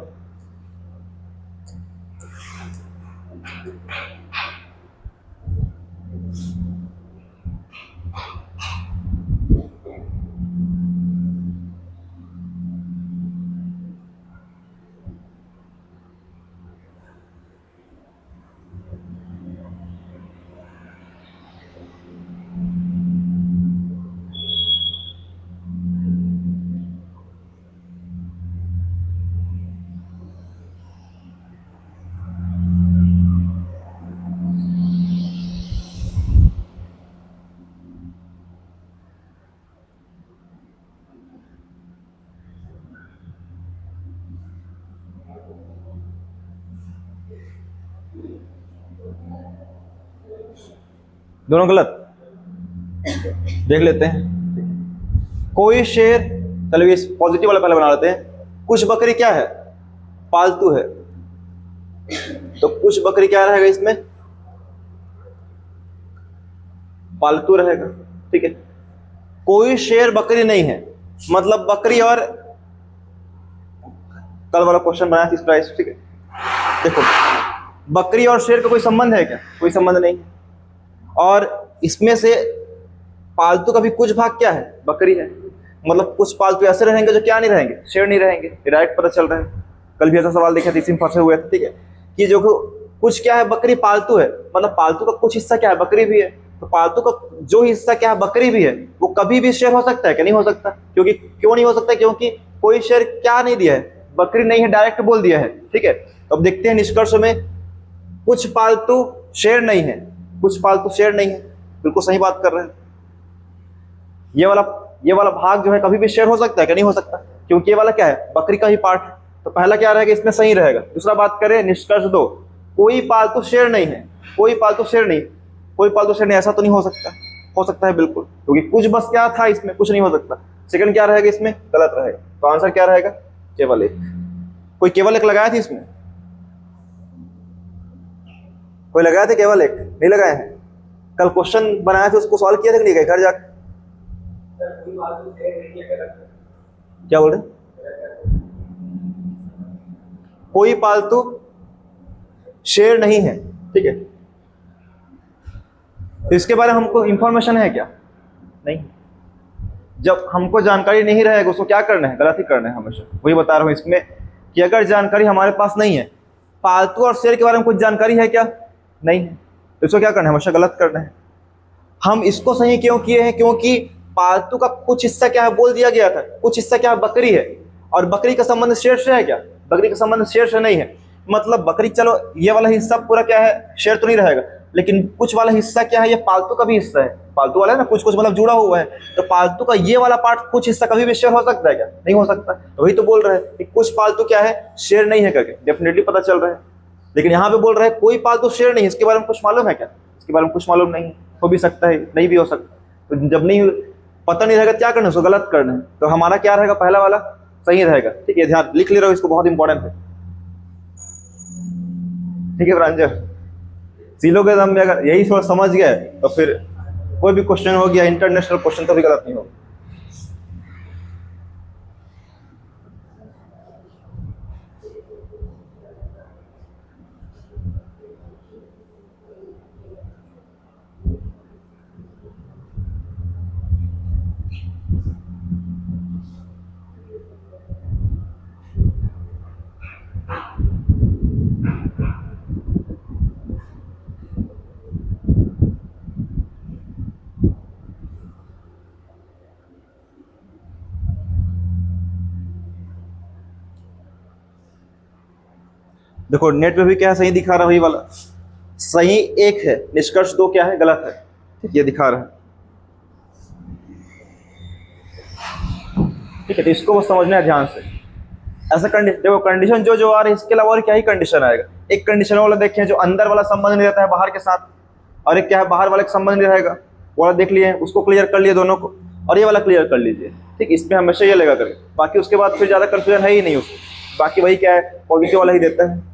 Speaker 1: दोनों गलत। देख लेते हैं। कोई शेर, चलिए इस पॉजिटिव वाला पहले बना लेते हैं। कुछ बकरी क्या है? पालतू है। तो कुछ बकरी क्या रहेगा इसमें? पालतू रहेगा। ठीक है। कोई शेर बकरी नहीं है, मतलब बकरी और कल वाला क्वेश्चन बनाया था इस प्राइस। ठीक है, देखो बकरी और शेर का कोई संबंध है क्या? कोई संबंध नहीं। और इसमें से पालतू का भी कुछ भाग क्या है? बकरी है। मतलब कुछ पालतू ऐसे रहेंगे जो क्या नहीं रहेंगे? शेर नहीं रहेंगे। डायरेक्ट पता चल रहा है। कल भी ऐसा सवाल देखा था, इसी में फंसे हुए थे। ठीक है, कि जो कुछ क्या है? बकरी पालतू है, मतलब पालतू का कुछ हिस्सा क्या है? बकरी भी है। तो पालतू का जो हिस्सा क्या है? बकरी भी है। वो कभी भी शेर हो सकता है कि नहीं हो सकता? क्योंकि क्यों नहीं हो सकता? क्योंकि कोई शेर क्या नहीं दिया है? बकरी नहीं है, डायरेक्ट बोल दिया है। ठीक है, तो अब देखते हैं निष्कर्ष में। कुछ पालतू शेर नहीं है, कुछ पालतू शेर नहीं है, बिल्कुल सही बात कर रहे हैं। ये वाला भाग जो है कभी भी शेयर हो सकता है कि नहीं हो सकता? क्योंकि ये वाला क्या है? बकरी का ही पार्ट है। तो पहला क्या रहेगा इसमें? सही रहेगा। दूसरा बात करें, निष्कर्ष दो, कोई पालतू शेर नहीं है। कोई पालतू शेर नहीं, कोई पालतू शेर नहीं, ऐसा तो नहीं हो सकता। हो सकता है बिल्कुल, क्योंकि कुछ बस क्या था इसमें? कुछ नहीं हो सकता। सेकंड क्या रहेगा इसमें? गलत रहेगा। तो आंसर क्या रहेगा? केवल एक। कोई केवल एक लगाया था इसमें? कोई लगाया था केवल एक? नहीं लगाए हैं। कल क्वेश्चन बनाया था, उसको सॉल्व किया था कि नहीं घर जाकर? क्या बोल रहे? कोई पालतू शेर नहीं है। ठीक है, तो इसके बारे में हमको इंफॉर्मेशन है क्या? नहीं। जब हमको जानकारी नहीं रहेगा उसको क्या करना है? गलत ही करना है हमेशा। वही बता रहा हूं इसमें कि अगर जानकारी हमारे पास नहीं है, पालतू और शेर के बारे में कुछ जानकारी है क्या? नहीं है, तो इसको क्या करना है? हमेशा गलत करना है। हम इसको सही क्यों किए हैं? क्योंकि पालतू का कुछ हिस्सा क्या है बोल दिया गया था। कुछ हिस्सा क्या है? बकरी है। और बकरी का संबंध शेर से है क्या? बकरी का संबंध शेर से नहीं है। मतलब बकरी, चलो ये वाला हिस्सा पूरा क्या है? शेर तो नहीं रहेगा। लेकिन कुछ वाला हिस्सा क्या है, ये पालतू का भी हिस्सा है। पालतू वाला है ना, कुछ कुछ मतलब जुड़ा हुआ है, तो पालतू का ये वाला पार्ट कुछ हिस्सा कभी भी शेयर हो सकता है क्या? नहीं हो सकता। तो वही तो बोल रहे हैं कि कुछ पालतू क्या है, शेयर नहीं है करके, डेफिनेटली पता चल रहा है। लेकिन यहाँ पे बोल रहे हैं कोई पालतू शेयर नहीं है, इसके बारे में कुछ मालूम है क्या? इसके बारे में कुछ मालूम नहीं है। हो भी सकता है, नहीं भी हो सकता। तो जब नहीं पता नहीं रहेगा क्या करना है, उसको गलत करना है। तो हमारा क्या रहेगा, पहला वाला सही रहेगा। ठीक है, ध्यान लिख ले रहा हूँ इसको, बहुत इंपॉर्टेंट है। ठीक है प्रांजल, सीलो के दम में अगर यही सोच समझ गए तो फिर कोई भी क्वेश्चन हो गया, इंटरनेशनल क्वेश्चन, तो भी गलत नहीं होगा। देखो नेट पे भी क्या है, सही दिखा रहा है, वही वाला सही एक है, निष्कर्ष दो क्या है, गलत है। ठीक, ये दिखा रहा है। ठीक है, तो इसको बस समझना है ध्यान से। ऐसा कंडीशन, देखो कंडीशन जो जो आ रही है, इसके अलावा और क्या ही कंडीशन आएगा। एक कंडीशन वाला देखें जो अंदर वाला संबंध नहीं रहता है बाहर के साथ, और एक क्या है बाहर वाले का संबंध नहीं रहेगा, वो वाला देख लिए, उसको क्लियर कर लिए दोनों को, और ये वाला क्लियर कर लीजिए। ठीक, इसमें हमेशा ये लगा करें, बाकी उसके बाद फिर ज्यादा कंफ्यूजन है ही नहीं उसको। बाकी वही क्या है, पॉजिटिव वाला ही देता है।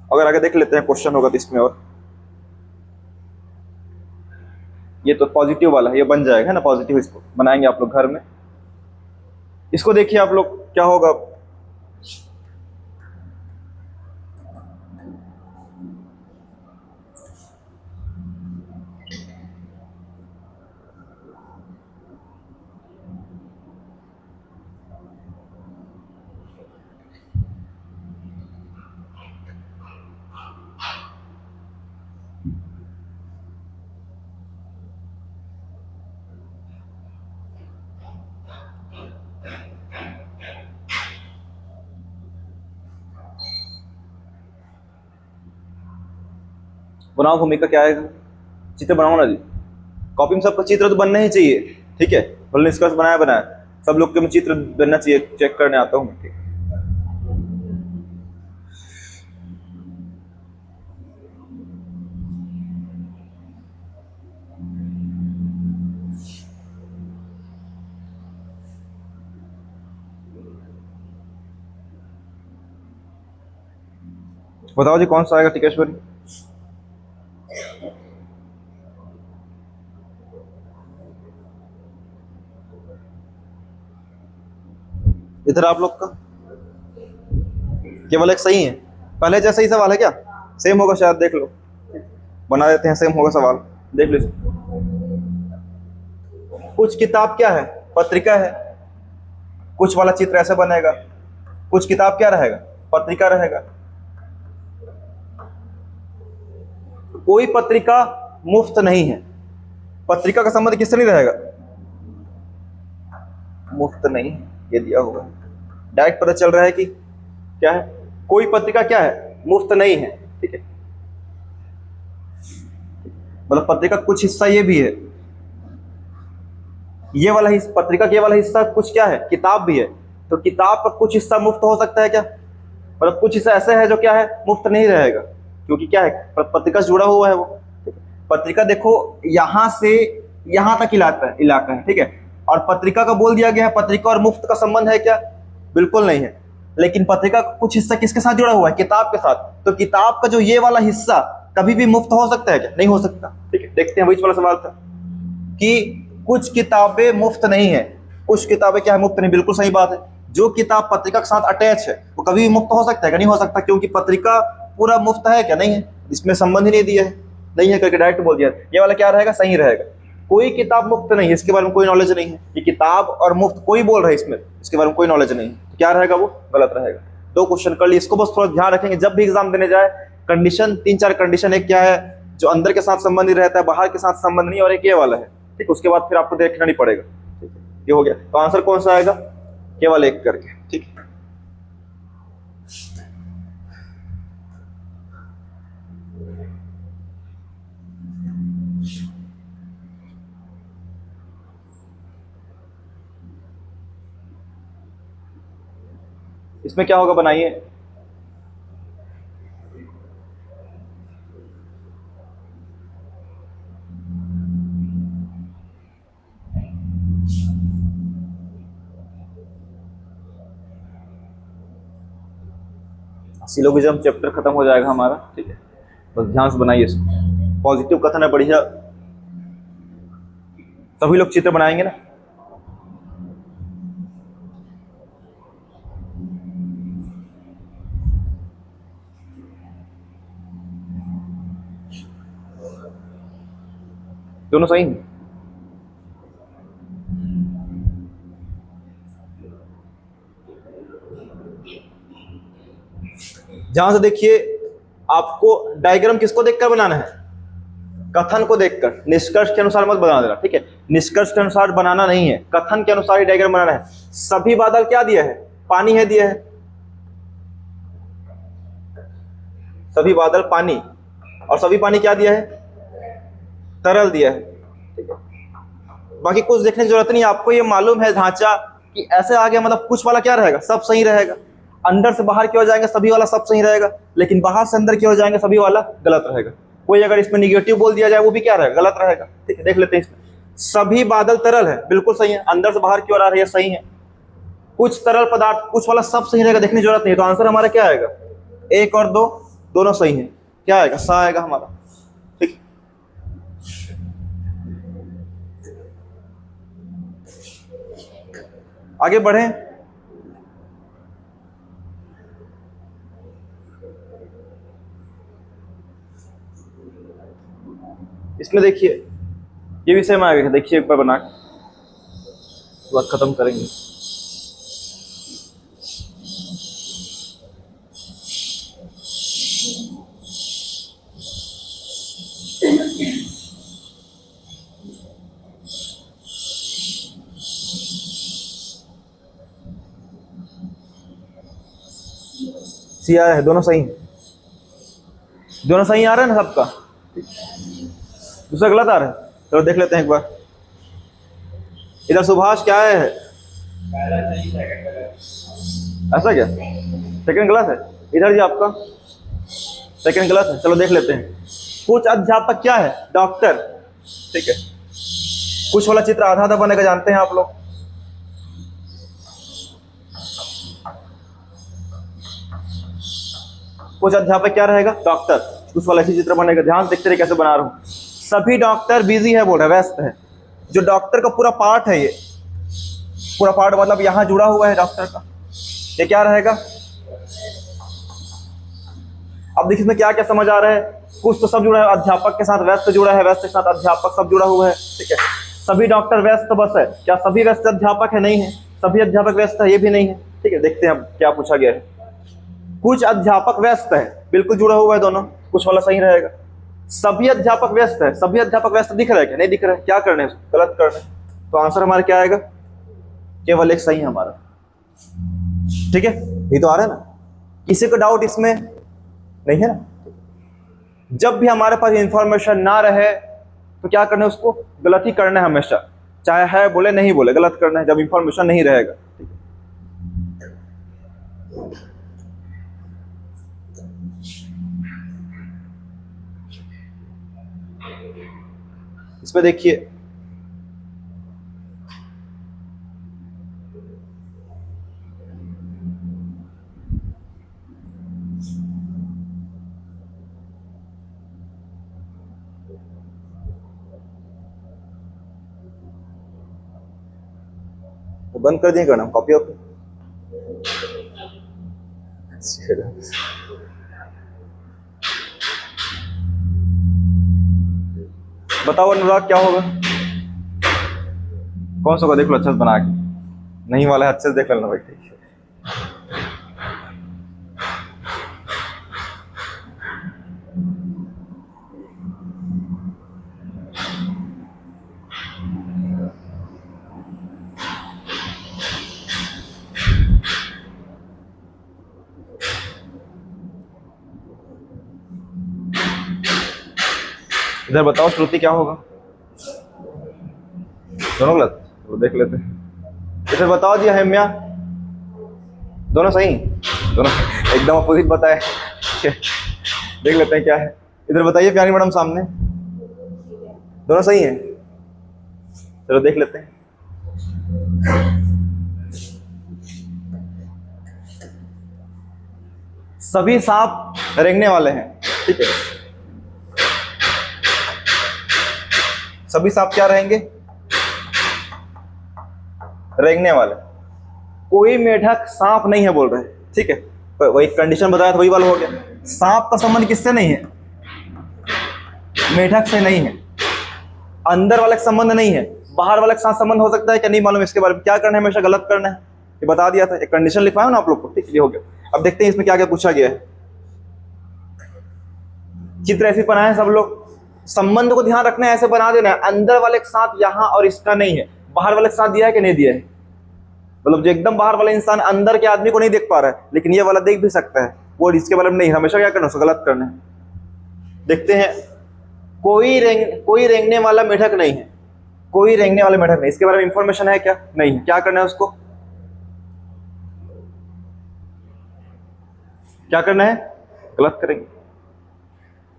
Speaker 1: अगर आगे देख लेते हैं क्वेश्चन होगा तो इसमें, और ये तो पॉजिटिव वाला है, ये बन जाएगा ना पॉजिटिव, इसको बनाएंगे आप लोग घर में। इसको देखिए आप लोग क्या होगा। बनाओ भूमिका क्या है, चित्र बनाओ ना जी। कॉपी में सबका चित्र तो बनना ही चाहिए। ठीक है, भले निष्कर्ष बनाया बनाया, सब लोग के में चित्र बनना चाहिए, चेक करने आता हूँ। ठीक, बताओ जी कौन सा आएगा टिकेश्वरी? इधर आप लोग का केवल एक सही है, पहले जैसा ही सवाल है क्या? सेम होगा शायद, देख लो, बना देते हैं, सेम होगा सवाल, देख लीजिए। कुछ किताब क्या है, पत्रिका है। कुछ वाला चित्र ऐसे बनेगा, कुछ किताब क्या रहेगा, पत्रिका रहेगा। कोई पत्रिका मुफ्त नहीं है। पत्रिका का संबंध किससे नहीं रहेगा, मुफ्त नहीं, ये दिया होगा। डायरेक्ट पता चल रहा है कि क्या है, कोई पत्रिका क्या है, मुफ्त नहीं है। ठीक है, मतलब पत्रिका कुछ हिस्सा ये भी है, ये वाला हिस्सा पत्रिका के वाला हिस्सा कुछ क्या है, किताब भी है। तो किताब का कुछ हिस्सा मुफ्त हो सकता है क्या, मतलब कुछ हिस्सा ऐसा है जो क्या है, मुफ्त नहीं रहेगा, क्योंकि क्या है, पत्रिका से जुड़ा हुआ है वो। पत्रिका देखो यहां से यहां तक इलाका है। ठीक है, और पत्रिका का बोल दिया गया है, पत्रिका और मुफ्त का संबंध है क्या, बिल्कुल नहीं है। लेकिन पत्रिका का कुछ हिस्सा किसके साथ जुड़ा हुआ है, किताब के साथ। तो किताब का जो ये वाला हिस्सा कभी भी मुफ्त हो सकता है क्या, नहीं हो सकता। ठीक है, देखते हैं, वही वाला सवाल था कि कुछ किताबें मुफ्त नहीं है। कुछ किताबें क्या है, मुफ्त नहीं, बिल्कुल सही बात है। जो किताब पत्रिका के साथ अटैच है वो कभी भी मुफ्त हो सकता है क्या, नहीं हो सकता, क्योंकि पत्रिका पूरा मुफ्त है क्या, नहीं है, इसमें संबंध ही नहीं दिया है, नहीं है करके डायरेक्ट बोल दिया। ये वाला क्या रहेगा, सही रहेगा। कोई किताब मुफ्त नहीं है, इसके बारे में कोई नॉलेज नहीं है। ये किताब और मुफ्त कोई बोल रहा है इसमें, इसके बारे में कोई नॉलेज नहीं है, तो क्या रहेगा, वो गलत रहेगा। दो क्वेश्चन कर लिए, इसको बस थोड़ा ध्यान रखेंगे जब भी एग्जाम देने जाए। कंडीशन 3-4 कंडीशन, एक क्या है जो अंदर के साथ संबंधित रहता है, बाहर के साथ संबंध नहीं, और एक ये वाला है। ठीक, उसके बाद फिर आपको देखना नहीं पड़ेगा। ठीक है, ये हो गया। तो आंसर कौन सा आएगा, केवल एक करके। ठीक है, इसमें क्या होगा, बनाइए। सिलोगिज्म चैप्टर खत्म हो जाएगा हमारा, ठीक है। बस ध्यान से बनाइए इसको। पॉजिटिव कथन है, बढ़िया। सभी लोग चित्र बनाएंगे ना। दोनों सही हैं। ध्यान से देखिए, आपको डायग्राम किसको देखकर बनाना है? कथन को देखकर। निष्कर्ष के अनुसार मत बना देना, ठीक है। निष्कर्ष के अनुसार बनाना नहीं है, कथन के अनुसार ही डायग्राम बनाना है। सभी बादल क्या दिया है? पानी है, दिया है। सभी बादल पानी, और सभी पानी क्या दिया है? तरल दिया है, ठीक है। बाकी कुछ देखने की जरूरत नहीं, आपको ये मालूम है ढांचा कि ऐसे आ गया मतलब कुछ वाला क्या रहेगा? सब सही रहेगा। अंदर से बाहर की ओर जाएंगे सभी वाला सब सही रहेगा, लेकिन बाहर से अंदर की ओर जाएंगे सभी वाला गलत रहेगा। कोई अगर इसमें निगेटिव बोल दिया जाए वो भी क्या रहेगा? गलत रहेगा, ठीक है। देख लेते हैं इसमें। सभी बादल तरल है, बिल्कुल सही है। अंदर से बाहर की ओर आ रही है, सही है। कुछ तरल पदार्थ, कुछ वाला सब सही रहेगा, देखने की जरूरत नहीं। तो आंसर हमारा क्या आएगा? 1 और 2 दोनों सही है। क्या आएगा? सा आएगा हमारा, ठीक। आगे बढ़े। इसमें देखिए, ये विषय में आगे देखिए एक बार बना के बात खत्म करेंगे। सी आ रहा है, दोनों सही है। दोनों सही आ रहा है ना सबका? दूसरा गलत आ रहा है, चलो देख लेते हैं एक बार। इधर सुभाष क्या है? ऐसा क्या? सेकंड गलत है। इधर जी आपका सेकंड गलत है, चलो देख लेते हैं। कुछ अध्यापक क्या है? डॉक्टर, ठीक है। कुछ वाला चित्र आधा आधा बनेगा, जानते हैं आप लोग। कुछ अध्यापक क्या रहेगा? डॉक्टर। कुछ वाला ऐसी चित्र बनेगा, ध्यान देखते रहिए कैसे बना रहा हूं। सभी डॉक्टर बिजी है बोल रहा है, व्यस्त है। जो डॉक्टर का पूरा पार्ट है, ये पूरा पार्ट मतलब यहां जुड़ा हुआ है डॉक्टर का, ये क्या रहेगा? अब देखिए इसमें क्या क्या समझ आ रहा है। कुछ तो सब जुड़ा है अध्यापक के साथ, व्यस्त जुड़ा है, व्यस्त के साथ अध्यापक, सब जुड़ा हुआ है, ठीक है। सभी डॉक्टर व्यस्त बस है, क्या सभी व्यस्त अध्यापक है? नहीं है। सभी अध्यापक व्यस्त है, ये भी नहीं है, ठीक है। देखते हैं अब क्या पूछा गया है। कुछ अध्यापक व्यस्त है, बिल्कुल जुड़ा हुआ है दोनों, कुछ वाला सही रहेगा। सभी अध्यापक व्यस्त है, सभी अध्यापक व्यस्त दिख रहा है क्या? नहीं दिख रहा है। क्या करना है? गलत करना है। तो आंसर हमारा क्या आएगा? केवल एक सही है हमारा, ठीक है। ये तो आ रहा है ना, किसी को डाउट इसमें नहीं है ना? जब भी हमारे पास इंफॉर्मेशन ना रहे तो क्या करना है? उसको गलत ही करना है हमेशा, चाहे है बोले नहीं बोले, गलत करना है जब इंफॉर्मेशन नहीं रहेगा। इसमें देखिए, तो बंद कर दिए करना कॉपी ऑपी। बताओ अनुराग क्या होगा? कौन सा होगा? देख लो अच्छे से बना के। नहीं वाला है, अच्छे से देख लेना भाई, ठीक है। इधर बताओ श्रुति क्या होगा? दोनों गलत, तो देख लेते हैं। इधर बताओ जी हेम्या, दोनों सही, दोनों एकदम अपोजिट बताए। देख लेते हैं क्या है। इधर बताइए प्यारी मैडम सामने, दोनों सही हैं। चलो देख लेते हैं। सभी सांप रेंगने वाले हैं, ठीक है। सभी सांप क्या रहेंगे? रेंगने वाले। कोई मेढक सांप नहीं है बोल रहे हैं, ठीक है। तो वही कंडीशन बताया था, वही वाला हो गया। सांप का संबंध किससे नहीं है? मेढक से नहीं है। अंदर वाले का संबंध नहीं है, बाहर वाले के साथ संबंध हो सकता है क्या नहीं मालूम। इसके बारे में क्या करना है, हमेशा गलत करना है, ये बता दिया था। एक कंडीशन लिखवाया ना आप लोग को, ठीक है, ये हो गया। अब देखते हैं इसमें क्या क्या पूछा गया है। चित्र ऐसे बनाए हैं सब लोग, संबंध को ध्यान रखना है, ऐसे बना देना है। अंदर वाले के साथ यहाँ और इसका नहीं है, बाहर वाले के साथ दिया है कि नहीं दिया है। मतलब जो एकदम बाहर वाला इंसान अंदर के आदमी को नहीं देख पा रहा है, लेकिन ये वाला देख भी सकता है, वो इसके बारे में नहीं। हमेशा क्या करना है, उसको गलत करना है। देखते हैं, कोई रेंगने वाला मेढक नहीं है। कोई रेंगने वाला मेढक नहीं, इसके बारे में इंफॉर्मेशन है क्या? नहीं। क्या करना है उसको? क्या करना है? गलत करेंगे।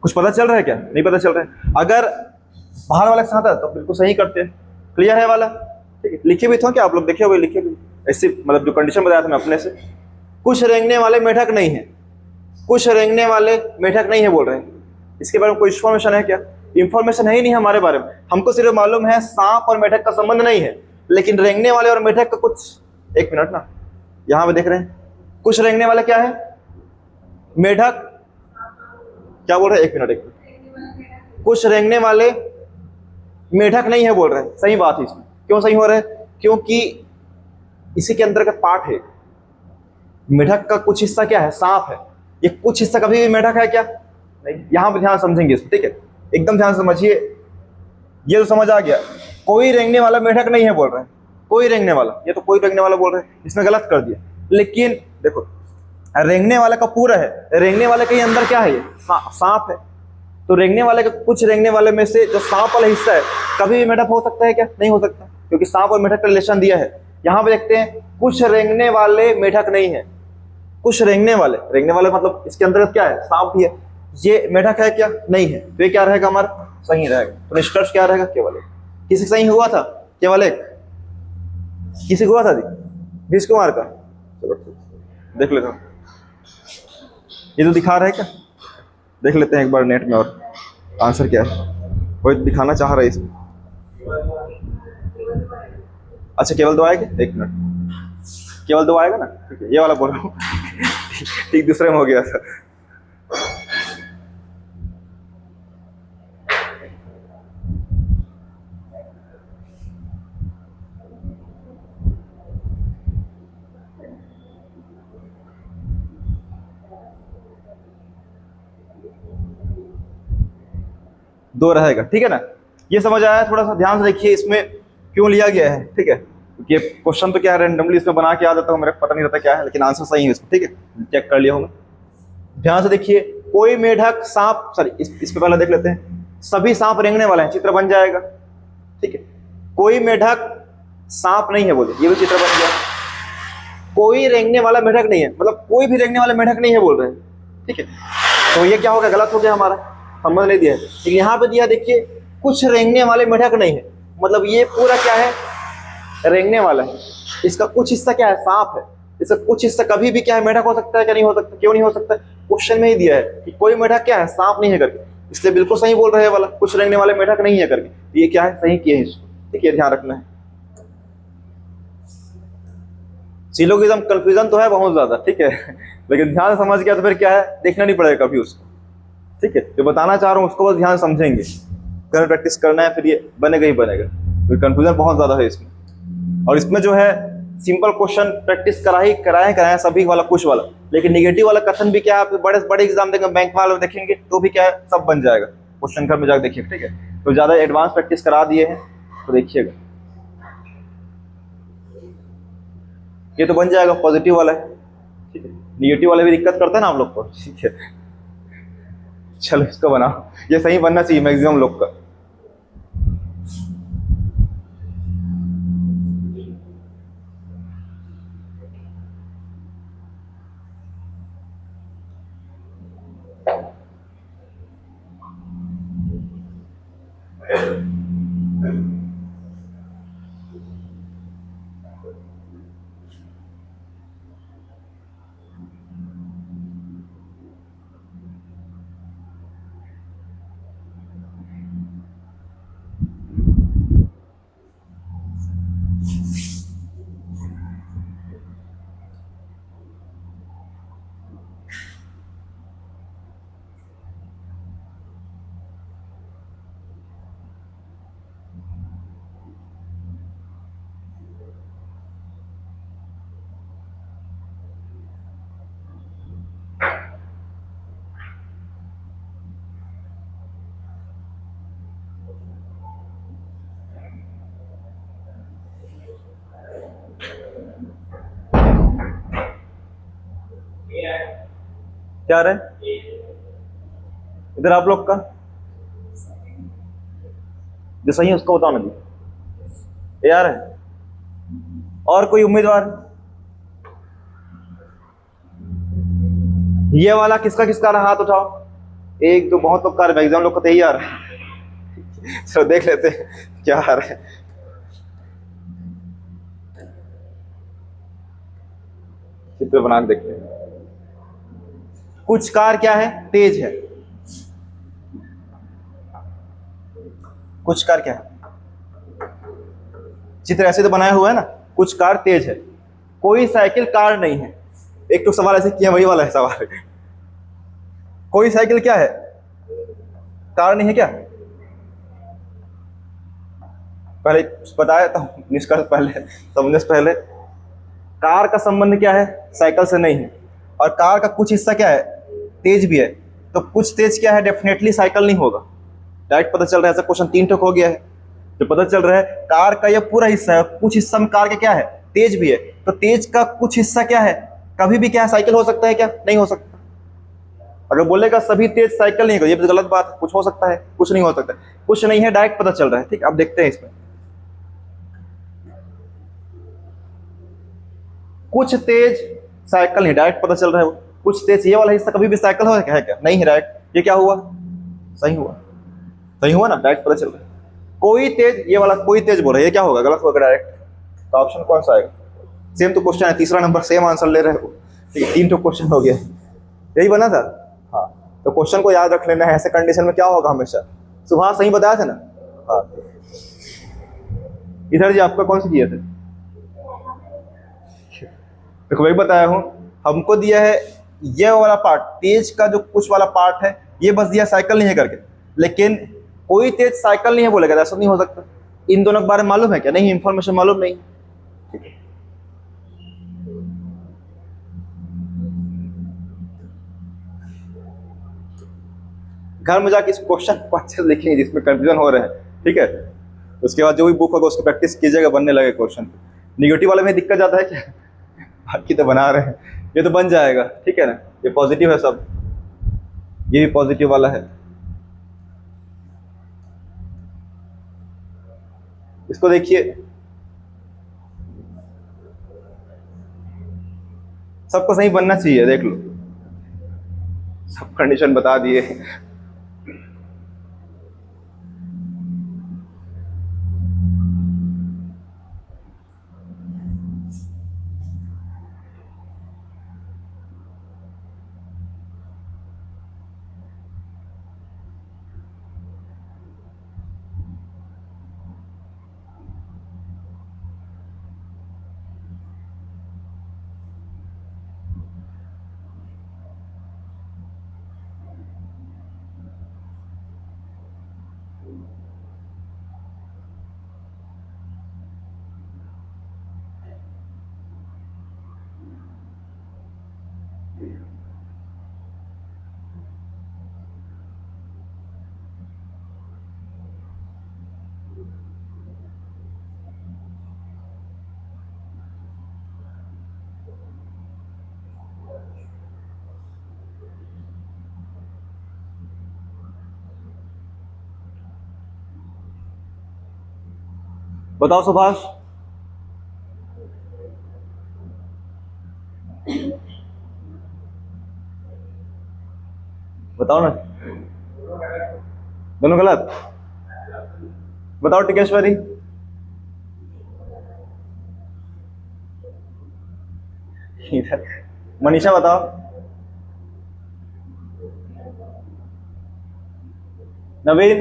Speaker 1: कुछ पता चल रहा है क्या? नहीं पता चल रहा है। अगर बाहर वाले के साथ है तो बिल्कुल सही करते हैं। क्लियर है वाला? ठीक है। लिखे भी थे क्या आप लोग? देखे हुए लिखे भी ऐसे, मतलब जो कंडीशन बताया था मैं अपने से। कुछ रेंगने वाले मेढक नहीं है, कुछ रेंगने वाले मेढक नहीं है बोल रहे हैं। इसके बारे में कोई इंफॉर्मेशन है क्या? इंफॉर्मेशन है ही नहीं हमारे बारे में। हमको सिर्फ मालूम है सांप और मेढक का संबंध नहीं है, लेकिन रेंगने वाले और मेढक का कुछ। एक मिनट ना, यहां पे देख रहे हैं कुछ रेंगने वाले क्या है? मेढक। क्या बोल रहे हैं? एक मिनट। कुछ रेंगने वाले मेढक नहीं है बोल रहे हैं। सही बात है। इसमें क्यों सही हो रहा है? क्योंकि इसी के अंतर्गत पार्ट है। मेढक का कुछ हिस्सा क्या है? सांप है। ये कुछ हिस्सा कभी भी मेढक है क्या? नहीं। यहां पर ध्यान समझेंगे इसमें, ठीक है, एकदम ध्यान समझिए। ये तो समझ आ गया। कोई रेंगने वाला मेढक नहीं है बोल रहे हैं। कोई रेंगने वाला, ये तो कोई रेंगने वाला बोल रहे हैं, इसमें गलत कर दिया। लेकिन देखो, रेंगने वाला का पूरा है, रेंगने वाले के अंदर क्या है? ये सांप है। तो रेंगने वाले के कुछ रेंगने वाले में से जो सांप वाला हिस्सा है, कभी भी मेढक हो सकता है क्या? नहीं हो सकता, क्योंकि सांप और मेढक का रिलेशन दिया है। यहां पे देखते हैं, कुछ रेंगने वाले मेढक नहीं है। कुछ रेंगने वाले मतलब इसके अंतर्गत क्या है? सांप भी है। ये मेढक है क्या? नहीं है। तो ये क्या रहेगा हमारा? सही रहेगा। तो निष्कर्ष क्या रहेगा? केवल एक। किसी सही हुआ था? केवल एक। किसी को हुआ था? 20 कुमार का। चलो देख लेते हैं, ये तो दिखा रहा है क्या? देख लेते हैं एक बार नेट में और आंसर क्या है। कोई दिखाना चाह रहा है इसमें। अच्छा, केवल 2 आएगा। एक मिनट, केवल 2 आएगा ना? ठीक है, ये वाला बोल रहा हूँ। ठीक, दूसरे में हो गया था। दो रहेगा, ठीक है ना? ये समझ आया? थोड़ा सा ध्यान से देखिए इसमें क्यों लिया गया है, ठीक है। क्योंकि क्वेश्चन तो क्या है, रैंडमली इसमें बना के आ जाता हूँ, मेरे को पता नहीं रहता क्या है, लेकिन आंसर सही है इसमें, ठीक है। चेक कर लिया हूँ मैं। ध्यान से देखिए, कोई मेढक सांप, सॉरी इस पे पहले देख लेते हैं। सभी सांप रेंगने वाले हैं, चित्र बन जाएगा, ठीक है। कोई मेढक सांप नहीं है बोले, ये भी चित्र बन गया। कोई रेंगने वाला मेढक नहीं है, मतलब कोई भी रेंगने वाला मेढक नहीं है बोल रहे हैं, ठीक है। तो ये क्या हो गया? गलत हो गया, हमारा संबंध नहीं दिया है। लेकिन यहाँ पे दिया, देखिए, कुछ रेंगने वाले मेढक नहीं है, मतलब ये पूरा क्या है? रेंगने वाला है। इसका कुछ हिस्सा क्या है? सांप है। इसका कुछ हिस्सा कभी भी क्या है? मेढक हो सकता है क्या? नहीं हो सकता। क्यों नहीं हो सकता? क्वेश्चन में ही दिया है कि कोई मेढक क्या है? सांप नहीं है करके, इसलिए बिल्कुल सही बोल रहे हैं वाला, कुछ रेंगने वाले मेढक नहीं है करके। ये क्या है? सही किए हैं इसको, ठीक है, ध्यान रखना है। सिलोगिज्म कंफ्यूजन तो है बहुत ज्यादा, ठीक है, लेकिन ध्यान समझ गया तो फिर क्या है? देखना नहीं पड़ेगा कभी उसको, ठीक है। जो बताना चाह रहा हूँ उसको बस ध्यान समझेंगे, घर प्रैक्टिस करना है, फिर ये बनेगा ही बनेगा। फिर कंफ्यूजन बहुत ज्यादा है इसमें। और इसमें जो है सिंपल क्वेश्चन प्रैक्टिस कराए सभी वाला, कुछ वाला, लेकिन निगेटिव वाला कथन भी क्या है, आप बड़े बड़े एग्जाम देंगे, बैंक वाले देखेंगे तो भी क्या है? सब बन जाएगा। क्वेश्चन घर में जाकर देखिए, ठीक है। तो ज्यादा एडवांस प्रैक्टिस करा दिए हैं तो देखिएगा, ये तो बन जाएगा। पॉजिटिव वाला है, ठीक है। निगेटिव वाला भी दिक्कत करता है ना आप लोग को, ठीक है। चलो इसको बनाओ, ये सही बनना चाहिए मैक्सिमम लोग का। क्या आ रहा है इधर आप लोग का? जो सही है उसको बताओ ना जी। ए आ रहा है? और कोई उम्मीदवार? ये वाला किसका किसका रहा, हाथ उठाओ। एक दो, बहुत लोग कर, एग्जाम लोग को तो यही आ रहा है। चलो देख लेते हैं क्या आ रहा है। चित्र बना के देखते हैं। कुछ कार क्या है, तेज है। कुछ कार क्या है, चित्र ऐसे तो बनाया हुआ है ना। कुछ कार तेज है, कोई साइकिल कार नहीं है। एक तो सवाल ऐसे किया, वही वाला है सवाल। कोई साइकिल क्या है, कार नहीं है क्या? पहले बताया तो निष्कर्ष पहले समझने से पहले, कार का संबंध क्या है, साइकिल से नहीं है। और कार का कुछ हिस्सा क्या है, तेज भी है। तो कुछ तेज क्या है, डेफिनेटली साइकिल नहीं होगा। डायरेक्ट पता चल रहा है। ऐसा क्वेश्चन 3 ठोक हो गया है। तो पता चल रहा है कार का यह पूरा हिस्सा है, कुछ हिस्सा में कार का क्या है, तेज भी है। तो तेज का कुछ हिस्सा क्या है, कभी भी क्या है, साइकिल हो सकता है क्या? नहीं हो सकता। अगर बोलेगा सभी तेज साइकिल नहीं होगा, ये भी गलत बात है। कुछ हो सकता है, कुछ नहीं हो सकता। कुछ नहीं है, डायरेक्ट पता चल रहा है। ठीक, अब देखते हैं इसमें। कुछ तेज साइकिल नहीं, डायरेक्ट पता चल रहा है वो। कुछ तेज, ये वाला हिस्सा कभी भी साइकिल हो है क्या? नहीं है, डायरेक्ट। ये क्या हुआ, सही हुआ। सही हुआ ना, डायरेक्ट पता चल रहा है। कोई तेज, ये वाला कोई तेज बोल रहा है, ये क्या होगा, गलत होगा डायरेक्ट। तो ऑप्शन कौन सा आएगा? सेम तो क्वेश्चन है, तीसरा नंबर सेम आंसर ले रहे हो। ठीक है, 3 तो क्वेश्चन हो गया, यही बना था। हाँ, तो क्वेश्चन को याद रख लेना है। ऐसे कंडीशन में क्या होगा हमेशा, सुभाष सही बताया था ना? हाँ। इधर जी आपका कौन सा दिया था? देखो वही बताया हूँ, हमको दिया है ये वाला पार्ट, तेज का जो कुछ वाला पार्ट है, ये बस दिया साइकिल नहीं है करके। लेकिन कोई तेज साइकिल नहीं है बोलेगा, ऐसा नहीं हो सकता। इन दोनों के बारे में मालूम है क्या? नहीं, इंफॉर्मेशन मालूम नहीं। ठीक है, घर में जाके इस क्वेश्चन को अच्छे से लिखेंगे जिसमें कंफ्यूजन हो रहा है। ठीक है, उसके बाद जो भी बुक होगा उसको प्रैक्टिस कीजिएगा, बनने लगे क्वेश्चन। निगेटिव वाले में दिक्कत ज्यादा है क्या? बाकी तो बना रहे हैं, ये तो बन जाएगा। ठीक है ना, ये पॉजिटिव है सब, ये भी पॉजिटिव वाला है। इसको देखिए, सबको सही बनना चाहिए। देख लो, सब कंडीशन बता दिए। बताओ सुभाष, बताओ ना। दोनों गलत? बताओ टिकेश्वरी। इधर मनीषा बताओ। नवीन,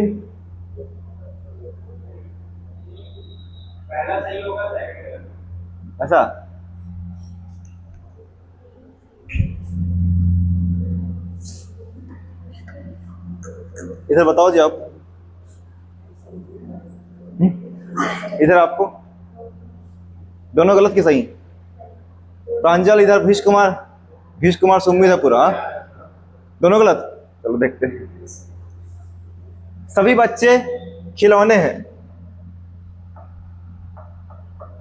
Speaker 1: ऐसा इधर बताओ जी आप। इधर आपको दोनों गलत की सही? प्रांजल इधर, भीष कुमार सुम्मित है पूरा, दोनों गलत। चलो देखते हैं। सभी बच्चे खिलौने हैं।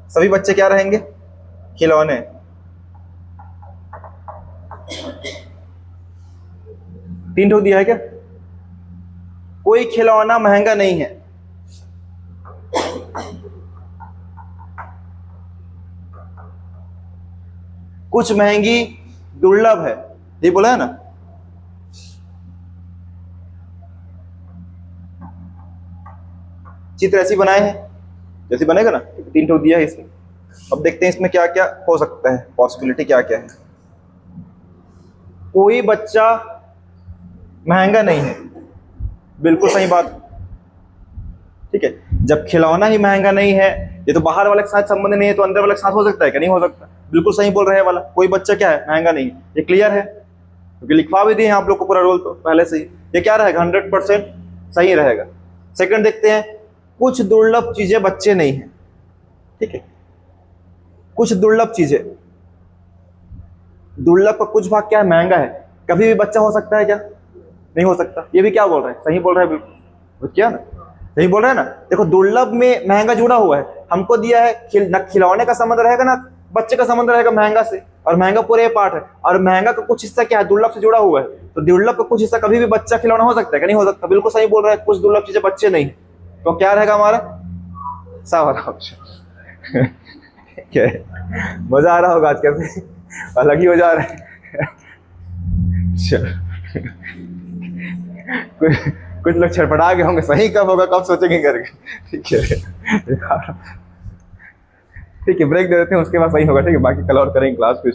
Speaker 1: सभी बच्चे क्या रहेंगे? खिलौने। तीन ठोक दिया है क्या? कोई खिलौना महंगा नहीं है। कुछ महंगी दुर्लभ है, ये बोला है ना। चित्र ऐसी बनाए हैं जैसे बनेगा ना, तीन ठोक दिया है इसमें। अब देखते हैं इसमें क्या क्या हो सकता है, पॉसिबिलिटी क्या क्या है। कोई बच्चा महंगा नहीं है, बिल्कुल सही बात। ठीक है, जब खिलौना ही महंगा नहीं है, ये तो बाहर वाले के साथ संबंध नहीं है, तो अंदर वाले के साथ हो सकता है क्या? नहीं हो सकता। बिल्कुल सही बोल रहे हैं वाला, कोई बच्चा क्या है, महंगा नहीं है। ये क्लियर है क्योंकि लिखवा भी दिए हैं आप लोग को पूरा रोल तो पहले से ही। ये क्या रहेगा? 100% सही रहेगा। सेकंड देखते हैं, कुछ दुर्लभ चीजें बच्चे नहीं है। ठीक है, कुछ दुर्लभ चीजें, दुर्लभ का कुछ भाग क्या है? महंगा है। कभी भी बच्चा हो सकता है क्या? नहीं हो सकता। ये भी क्या बोल रहे हैं? सही बोल रहे हैं बिल्कुल, क्या ना सही बोल रहे हैं ना। देखो दुर्लभ में महंगा जुड़ा हुआ है, हमको दिया है न खिलौने का संबंध रहेगा ना बच्चे का संबंध रहेगा महंगा से, और महंगा पूरे पार्ट है, और महंगा का कुछ हिस्सा क्या है? दुर्लभ से जुड़ा हुआ है। तो दुर्लभ का कुछ हिस्सा कभी भी बच्चा खिलौना हो सकता है क्या? नहीं हो सकता। बिल्कुल सही बोल रहा है, कुछ दुर्लभ चीजें बच्चे नहीं। तो क्या रहेगा हमारा सा वाला ऑप्शन? क्या मजा आ रहा होगा आज, कैसे अलग ही हो जा रहा है। कुछ लोग छटपटा गए होंगे, सही कब होगा, कब सोचेंगे करके। ठीक है, ठीक है, ब्रेक दे देते हैं, उसके बाद सही होगा। ठीक है, बाकी कल और करेंगे क्लास पे।